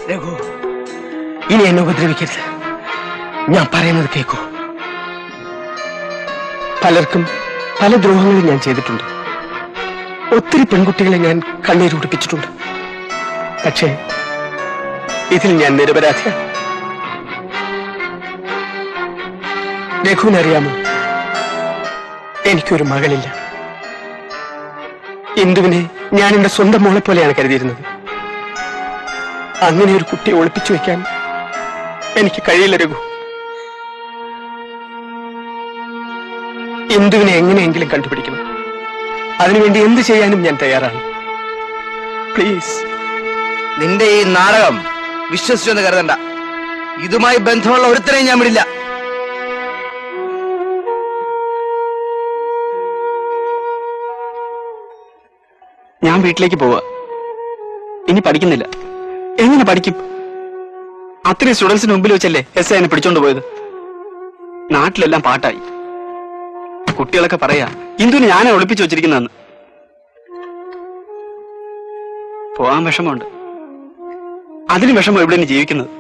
രഘു, ഇനി എന്നെ ഉപദ്രവിക്കരുത്. ഞാൻ പറയുന്നത് കേൾക്കൂ. പലർക്കും പല ദ്രോഹങ്ങളും ഞാൻ ചെയ്തിട്ടുണ്ട്. ഒത്തിരി പെൺകുട്ടികളെ ഞാൻ കണ്ണീരൊടുപ്പിച്ചിട്ടുണ്ട്. പക്ഷേ ഇതിൽ ഞാൻ നിരപരാധിയാണ്. രഘുവിനറിയാമോ, എനിക്കൊരു മകളില്ല. ഇന്ദുവിനെ ഞാൻ എന്റെ സ്വന്തം മോളെ പോലെയാണ് കരുതിയിരുന്നത്. അങ്ങനെ ഒരു കുട്ടിയെ ഒളിപ്പിച്ചു വെക്കാൻ എനിക്ക് കഴിയില്ല രഘു. ഇന്ദുവിനെ എങ്ങനെയെങ്കിലും കണ്ടുപിടിക്കണം. അതിനുവേണ്ടി എന്ത് ചെയ്യാനും ഞാൻ തയ്യാറാണ്. പ്ലീസ്. നിന്റെ ഈ നാടകം വിശ്വസിച്ചെന്ന് കരുതണ്ട. ഇതുമായി ബന്ധമുള്ള ഒരുത്തരെയും ഞാൻ വിടില്ല. ഞാൻ വീട്ടിലേക്ക് പോവാ. ഇനി പഠിക്കുന്നില്ല. എങ്ങനെ പഠിക്കും? അത്രയും സ്റ്റുഡൻസിന് മുമ്പിൽ വെച്ചല്ലേ എസ് എന്നെ പിടിച്ചോണ്ട് പോയത്. നാട്ടിലെല്ലാം പാട്ടായി. കുട്ടികളൊക്കെ പറയാ ഇന്ദുവിനെ ഞാനെ ഒളിപ്പിച്ചു വെച്ചിരിക്കുന്നതെന്ന്. പോവാൻ വിഷമമുണ്ട്. അതിന് വിഷമം എവിടെയാണ് ജീവിക്കുന്നത്?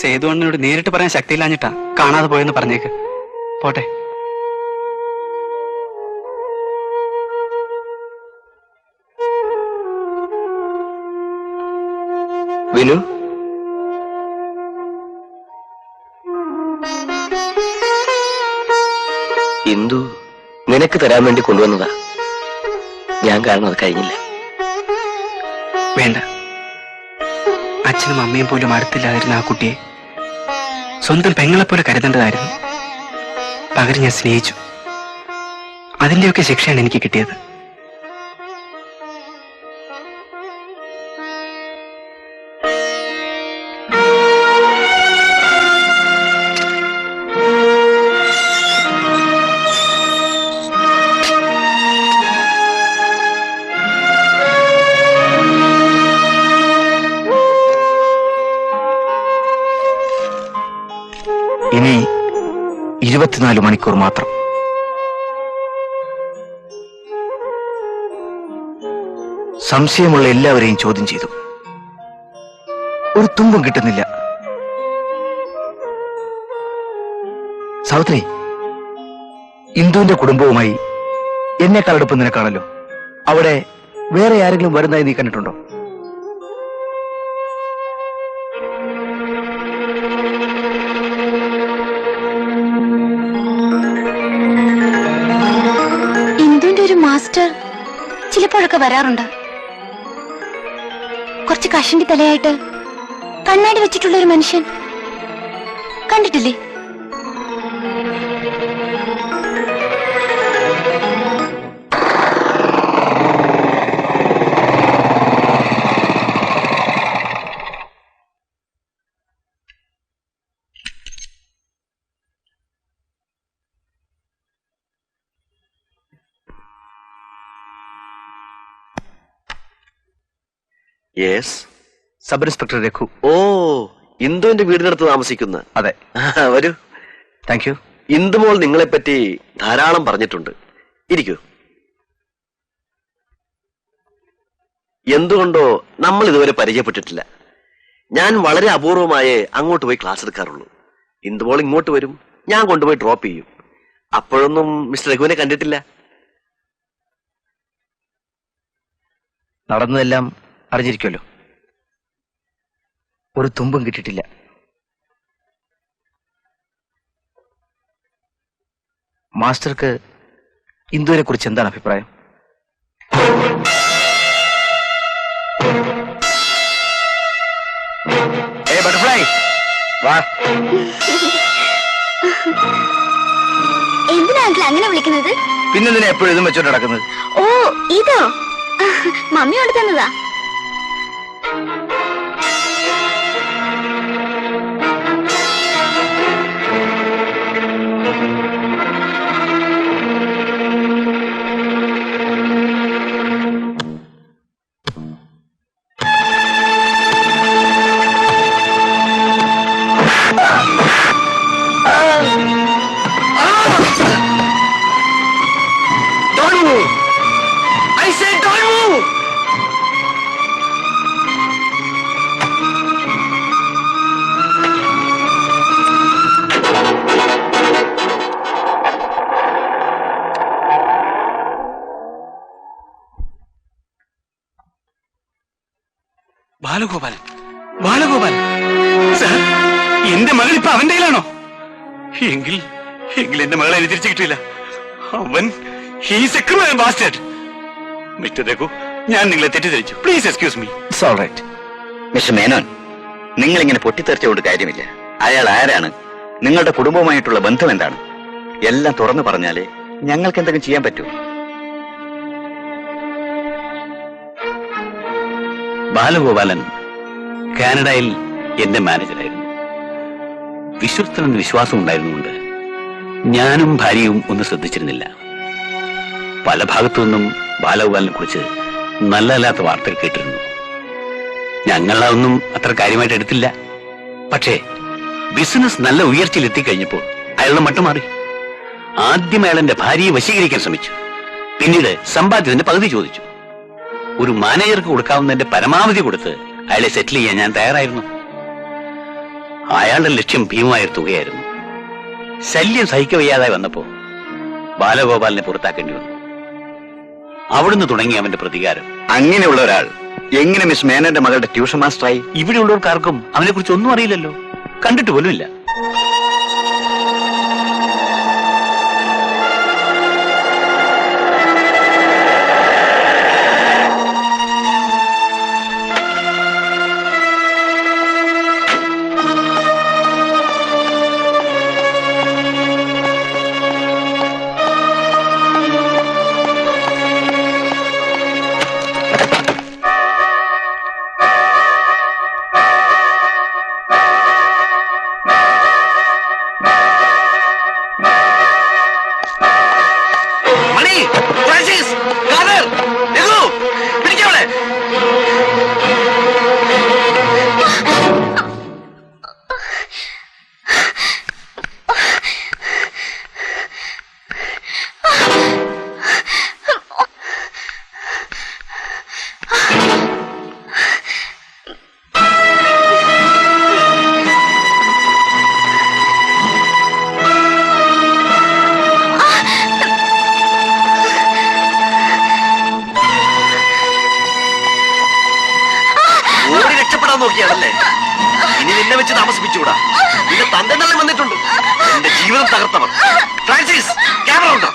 സേതുവണ്ണനോട് നേരിട്ട് പറയാൻ ശക്തിയില്ലാഞ്ഞിട്ടാ കാണാതെ പോയെന്ന് പറഞ്ഞേക്ക്. പോട്ടെ. വിനു, ഇന്ദു നിനക്ക് തരാൻ വേണ്ടി കൊണ്ടുവന്നതാ. ഞാൻ കാരണം അത് കഴിഞ്ഞില്ല. വേണ്ട. അച്ഛനും അമ്മയും പോലും അടുത്തില്ലാതിരുന്ന ആ കുട്ടിയെ സ്വന്തം പെങ്ങളെപ്പോലെ കരുതേണ്ടതായിരുന്നു. പകരം ഞാൻ സ്നേഹിച്ചു. അതിന്റെയൊക്കെ ശിക്ഷയാണ് എനിക്ക് കിട്ടിയത്. ഇനി 24 മണിക്കൂർ മാത്രം. സംശയമുള്ള എല്ലാവരെയും ചോദ്യം ചെയ്തു. ഒരു തുമ്പും കിട്ടുന്നില്ല. സാവിത്രി, ഇന്ദുവിന്റെ കുടുംബവുമായി എന്നെക്കാൾ അടുപ്പം നിനക്കാണല്ലോ. അവിടെ വേറെ ആരെങ്കിലും വരുന്നതായി നീ കണ്ടിട്ടുണ്ടോ? മാസ്റ്റർ ചിലപ്പോഴൊക്കെ വരാറുണ്ട്. കുറച്ച് കഷണ്ടി തലയായിട്ട് കണ്ണാടി വെച്ചിട്ടുള്ള ഒരു മനുഷ്യൻ കണ്ടിട്ടില്ലേ? Yes, sub inspector Raghu. ഓ, ഇന്ദുവിന്റെ വീടിനടുത്ത് താമസിക്കുന്ന. അതെ. വരൂ. Thank you. ഇന്ദുമോൾ നിങ്ങളെപ്പറ്റി ധാരാളം പറഞ്ഞിട്ടുണ്ട്. ഇരിക്കൂ. എന്തുകൊണ്ടോ നമ്മൾ ഇതുവരെ പരിചയപ്പെട്ടിട്ടില്ല. ഞാൻ വളരെ അപൂർവമായേ അങ്ങോട്ട് പോയി ക്ലാസ് എടുക്കാറുള്ളൂ. ഇന്ദുമോൾ ഇങ്ങോട്ട് വരും, ഞാൻ കൊണ്ടുപോയി ഡ്രോപ്പ് ചെയ്യും. അപ്പോഴൊന്നും മിസ്റ്റർ രഘുവിനെ കണ്ടിട്ടില്ല. നടന്നതെല്ലാം അറിഞ്ഞിരിക്കുമല്ലോ. ഒരു തുമ്പും കിട്ടിയിട്ടില്ല. മാസ്റ്റർക്ക് ഇന്ദുവിനെ കുറിച്ച് എന്താണ് അഭിപ്രായം? ബട്ടർഫ്ലൈ വാ. എന്തിനാ അങ്കിൾ അങ്ങനെ വിളിക്കുന്നത്? പിന്നെന്തിനാ എപ്പോഴും ഇതും വെച്ചോണ്ട് നടക്കുന്നത്? ഓ, ഇതോ? മമ്മി കൊണ്ട് തന്നതാ. ബാലഗോപാലൻ, ബാലഗോപാലൻ. സാർ, എന്റെ മകൾ ഇപ്പൊ അവന്റെ കയ്യിലാണോ? എങ്കിൽ എന്റെ മകളെ എനിക്ക് തിരിച്ചു കിട്ടില്ല. അവൻ മിസ്റ്റർ രഘു, ഞാൻ നിങ്ങളെ തെറ്റിദ്ധരിച്ചു. Please excuse me. It's all right. Mister Menon, നിങ്ങൾ ഇങ്ങനെ പൊട്ടിത്തെറിച്ചുകൊണ്ട് കാര്യമില്ല. അയാൾ ആരാണ്? നിങ്ങളുടെ കുടുംബവുമായിട്ടുള്ള ബന്ധം എന്താണ്? എല്ലാം തുറന്നു പറഞ്ഞാലേ ഞങ്ങൾക്ക് എന്തെങ്കിലും ചെയ്യാൻ പറ്റൂ. ബാലഗോപാലൻ കാനഡയിൽ എന്റെ മാനേജറായിരുന്നു. വിശ്വസ്തനെന്ന് വിശ്വാസം ഉണ്ടായിരുന്നുകൊണ്ട് ഞാനും ഭാര്യയും ഒന്നും ശ്രദ്ധിച്ചിരുന്നില്ല. പല ഭാഗത്തു നിന്നും ബാലഗോപാലിനെ കുറിച്ച് നല്ലതല്ലാത്ത വാർത്തകൾ കേട്ടിരുന്നു. ഞങ്ങളൊന്നും അത്ര കാര്യമായിട്ട് എടുത്തില്ല. പക്ഷേ ബിസിനസ് നല്ല ഉയർച്ചയിൽ എത്തിക്കഴിഞ്ഞപ്പോൾ അയാളുടെ മട്ടുമാറി. ആദ്യം അയാൾ എന്റെ ഭാര്യയെ വശീകരിക്കാൻ ശ്രമിച്ചു. പിന്നീട് സമ്പാദ്യത്തിന്റെ പകുതി ചോദിച്ചു. ഒരു മാനേജർക്ക് കൊടുക്കാവുന്നതിന്റെ പരമാവധി കൊടുത്ത് അയാളെ സെറ്റിൽ ചെയ്യാൻ ഞാൻ തയ്യാറായിരുന്നു. അയാളുടെ ലക്ഷ്യം ഭീമമായ തുകയായിരുന്നു. ശല്യം സഹിക്കവയ്യാതായി വന്നപ്പോ ബാലഗോപാലിനെ പുറത്താക്കേണ്ടി വന്നു. അവിടുന്ന് തുടങ്ങി അവന്റെ പ്രതികാരം. അങ്ങനെയുള്ള ഒരാൾ എങ്ങനെ മിസ് മേനന്റെ മകളുടെ ട്യൂഷൻ മാസ്റ്ററായി? ഇവിടെയുള്ളവർക്കാർക്കും അവനെ കുറിച്ച് ഒന്നും അറിയില്ലല്ലോ, കണ്ടിട്ട് പോലുമില്ല. നോക്കിയാണല്ലേ? ഇനി നിന്നെ വെച്ച് താമസിപ്പിച്ചുകൂടാ. നിന്റെ തന്തെണ്ണ വന്നിട്ടുണ്ട്. എന്റെ ജീവിതം തകർത്തവർ. ഫ്രാൻസിസ്, ക്യാമറ ഉണ്ടോ?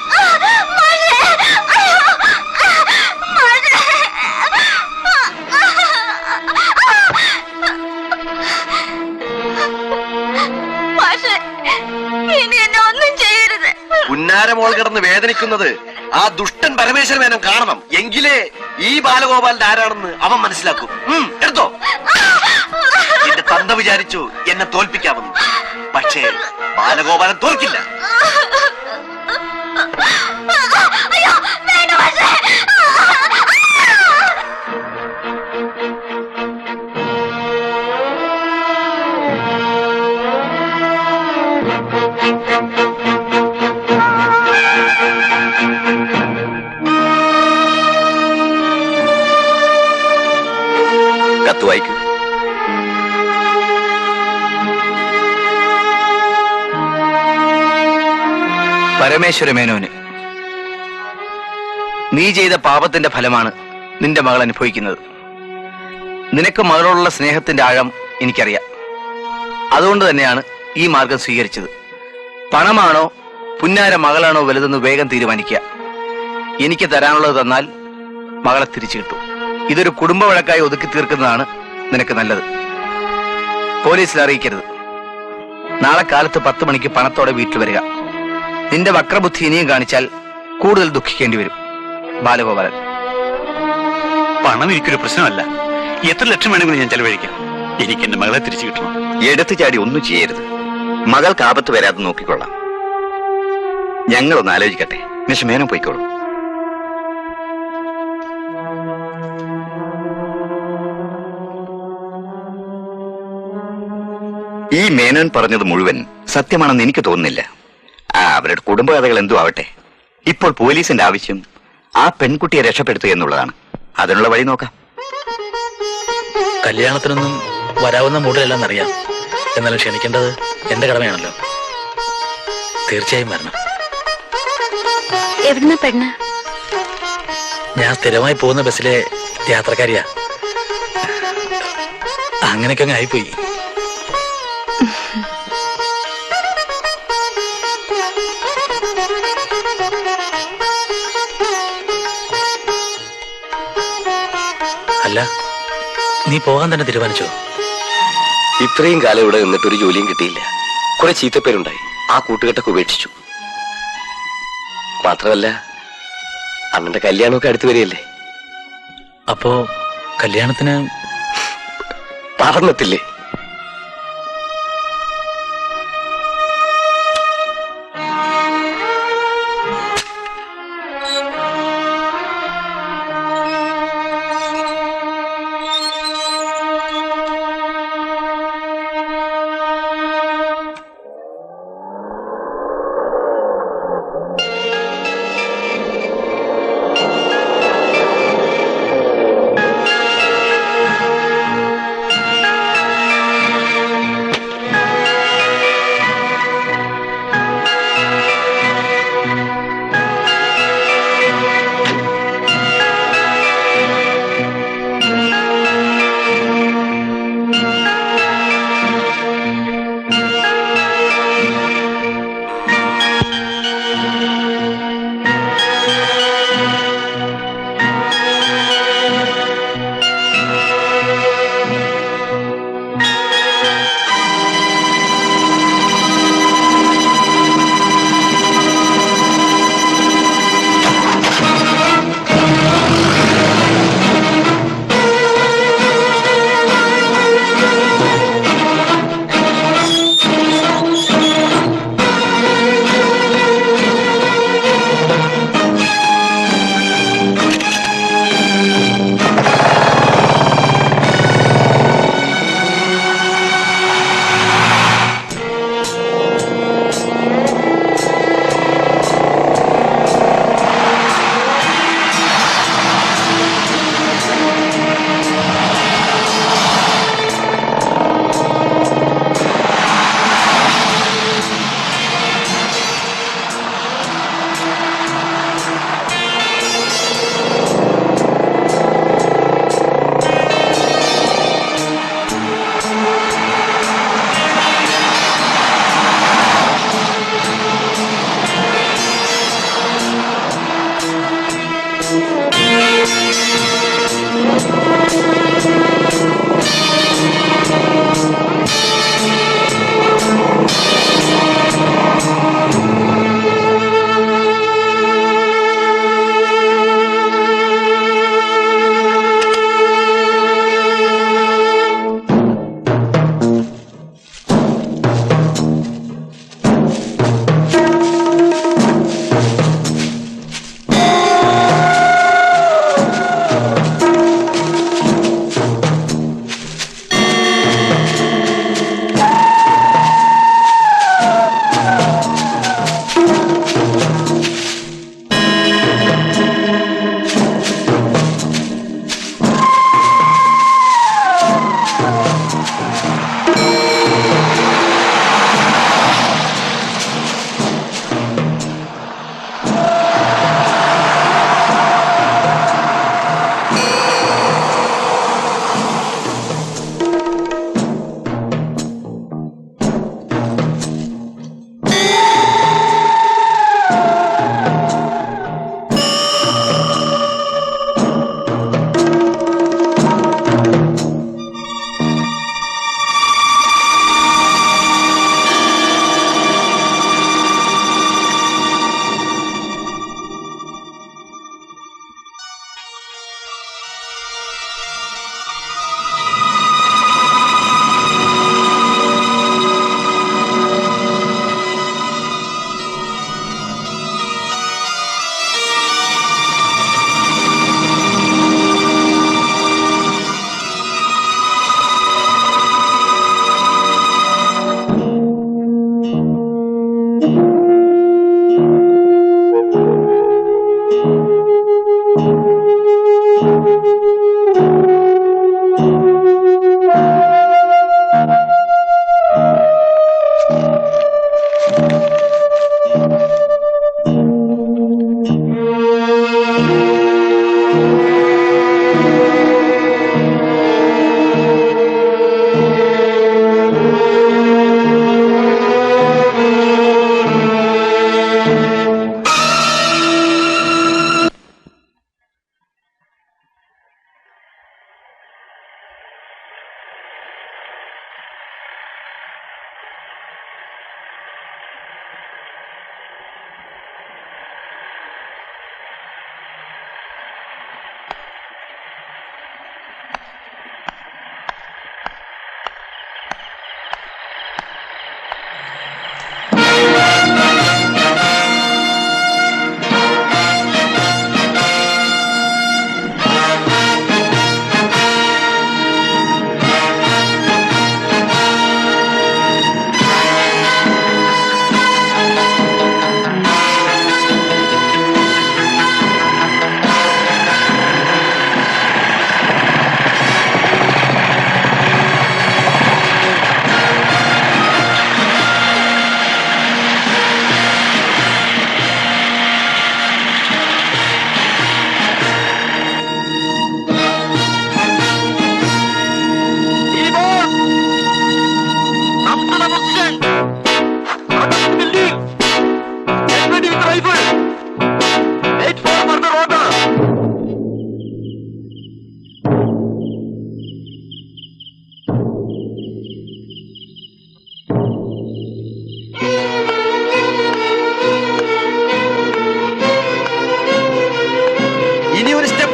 പുന്നാരമോൾ കിടന്ന് വേദനിക്കുന്നത് ആ ദുഷ്ടൻ പരമേശ്വര മേനോൻ കാണണം. എങ്കിലേ ഈ ബാലഗോപാലിന്റെ ആരാണെന്ന് അവൻ മനസ്സിലാക്കും. എടുത്തോ. എന്റെ തന്ത വിചാരിച്ചു എന്നെ തോൽപ്പിക്കാമെന്ന്. പക്ഷേ ബാലഗോപാലൻ തോൽക്കില്ല. കത്ത് വായിക്കൂ. പരമേശ്വര മേനോന്, നീ ചെയ്ത പാപത്തിന്റെ ഫലമാണ് നിന്റെ മകൾ അനുഭവിക്കുന്നത്. നിനക്ക് മകളോടുള്ള സ്നേഹത്തിന്റെ ആഴം എനിക്കറിയാം. അതുകൊണ്ട് തന്നെയാണ് ഈ മാർഗം സ്വീകരിച്ചത്. പണമാണോ പുന്നാര മകളാണോ വലുതെന്ന് വേഗം തീരുമാനിക്കുക. എനിക്ക് തരാനുള്ളത് തന്നാൽ മകളെ തിരിച്ചു കിട്ടും. ഇതൊരു കുടുംബ വഴക്കായി ഒതുക്കി തീർക്കുന്നതാണ് നിനക്ക് നല്ലത്. പോലീസിൽ അറിയിക്കരുത്. നാളെ കാലത്ത് 10 മണിക്ക് പണത്തോടെ വീട്ടിൽ വരിക. നിന്റെ വക്രബുദ്ധി ഇനിയും കാണിച്ചാൽ കൂടുതൽ ദുഃഖിക്കേണ്ടി വരും. ബാലഗോപാലൻ. പണം എനിക്കൊരു പ്രശ്നമല്ല. എത്ര ലക്ഷം വേണമെങ്കിലും ഞാൻ ചെലവഴിക്കാം. എനിക്ക് എന്റെ മകളെ തിരിച്ചു കിട്ടണം. എടുത്തു ചാടി ഒന്നും ചെയ്യരുത്. മകൾക്ക് ആപത്ത് വരാതെ നോക്കിക്കൊള്ളാം. ഞങ്ങളൊന്ന് ആലോചിക്കട്ടെ. മിസ് മേനോൻ പോയിക്കോളൂ. ഈ മേനോൻ പറഞ്ഞത് മുഴുവൻ സത്യമാണെന്ന് എനിക്ക് തോന്നുന്നില്ല. അവരുടെ കുടുംബകഥകൾ എന്തോ ആവട്ടെ. ഇപ്പോൾ പോലീസിന്റെ ആവശ്യം ആ പെൺകുട്ടിയെ രക്ഷപ്പെടുത്തുക എന്നുള്ളതാണ്. അതിനുള്ള വഴി നോക്കാം. കല്യാണത്തിനൊന്നും വരാവുന്ന മൂഡിലെല്ലാം അറിയാം. എന്നാലും ക്ഷണിക്കേണ്ടത് എന്റെ കടമയാണല്ലോ. തീർച്ചയായും വരണം. എവിടുന്ന പെണ്ണ്? ഞാൻ സ്ഥിരമായി പോകുന്ന ബസ്സിലെ യാത്രക്കാരിയാ. അങ്ങനെയൊക്കെ അങ്ങ് ആയിപ്പോയി. അല്ല, നീ പോകാൻ തന്നെ തീരുമാനിച്ചോ? ഇത്രയും കാലം ഇവിടെ നിന്നിട്ട് ഒരു ജോലിയും കിട്ടിയില്ല. കുറെ ചീത്തപ്പേരുണ്ടായി. ആ കൂട്ടുകെട്ടൊക്കെ ഉപേക്ഷിച്ചു. മാത്രമല്ല, അണ്ണന്റെ കല്യാണമൊക്കെ അടുത്ത് വരികയല്ലേ. അപ്പോ കല്യാണത്തിന് പറഞ്ഞിട്ടില്ലേ?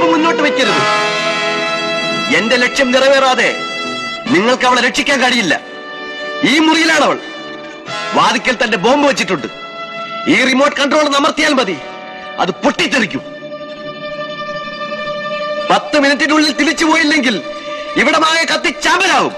സ്റ്റെപ്പ് മുന്നോട്ട് വെക്കരുത്. എന്റെ ലക്ഷ്യം നിറവേറാതെ നിങ്ങൾക്ക് അവളെ രക്ഷിക്കാൻ കഴിയില്ല. ഈ മുറിയിലാണ് അവൾ. വാതിക്കൽ തന്റെ ബോംബ് വെച്ചിട്ടുണ്ട്. ഈ റിമോട്ട് കൺട്രോൾ അമർത്തിയാൽ മതി, അത് പൊട്ടിത്തെറിക്കും. 10 മിനിറ്റിനുള്ളിൽ തിരിച്ചു പോയില്ലെങ്കിൽ ഇവിടമാകെ കത്തിച്ചാമ്പലാവും.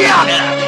Yeah.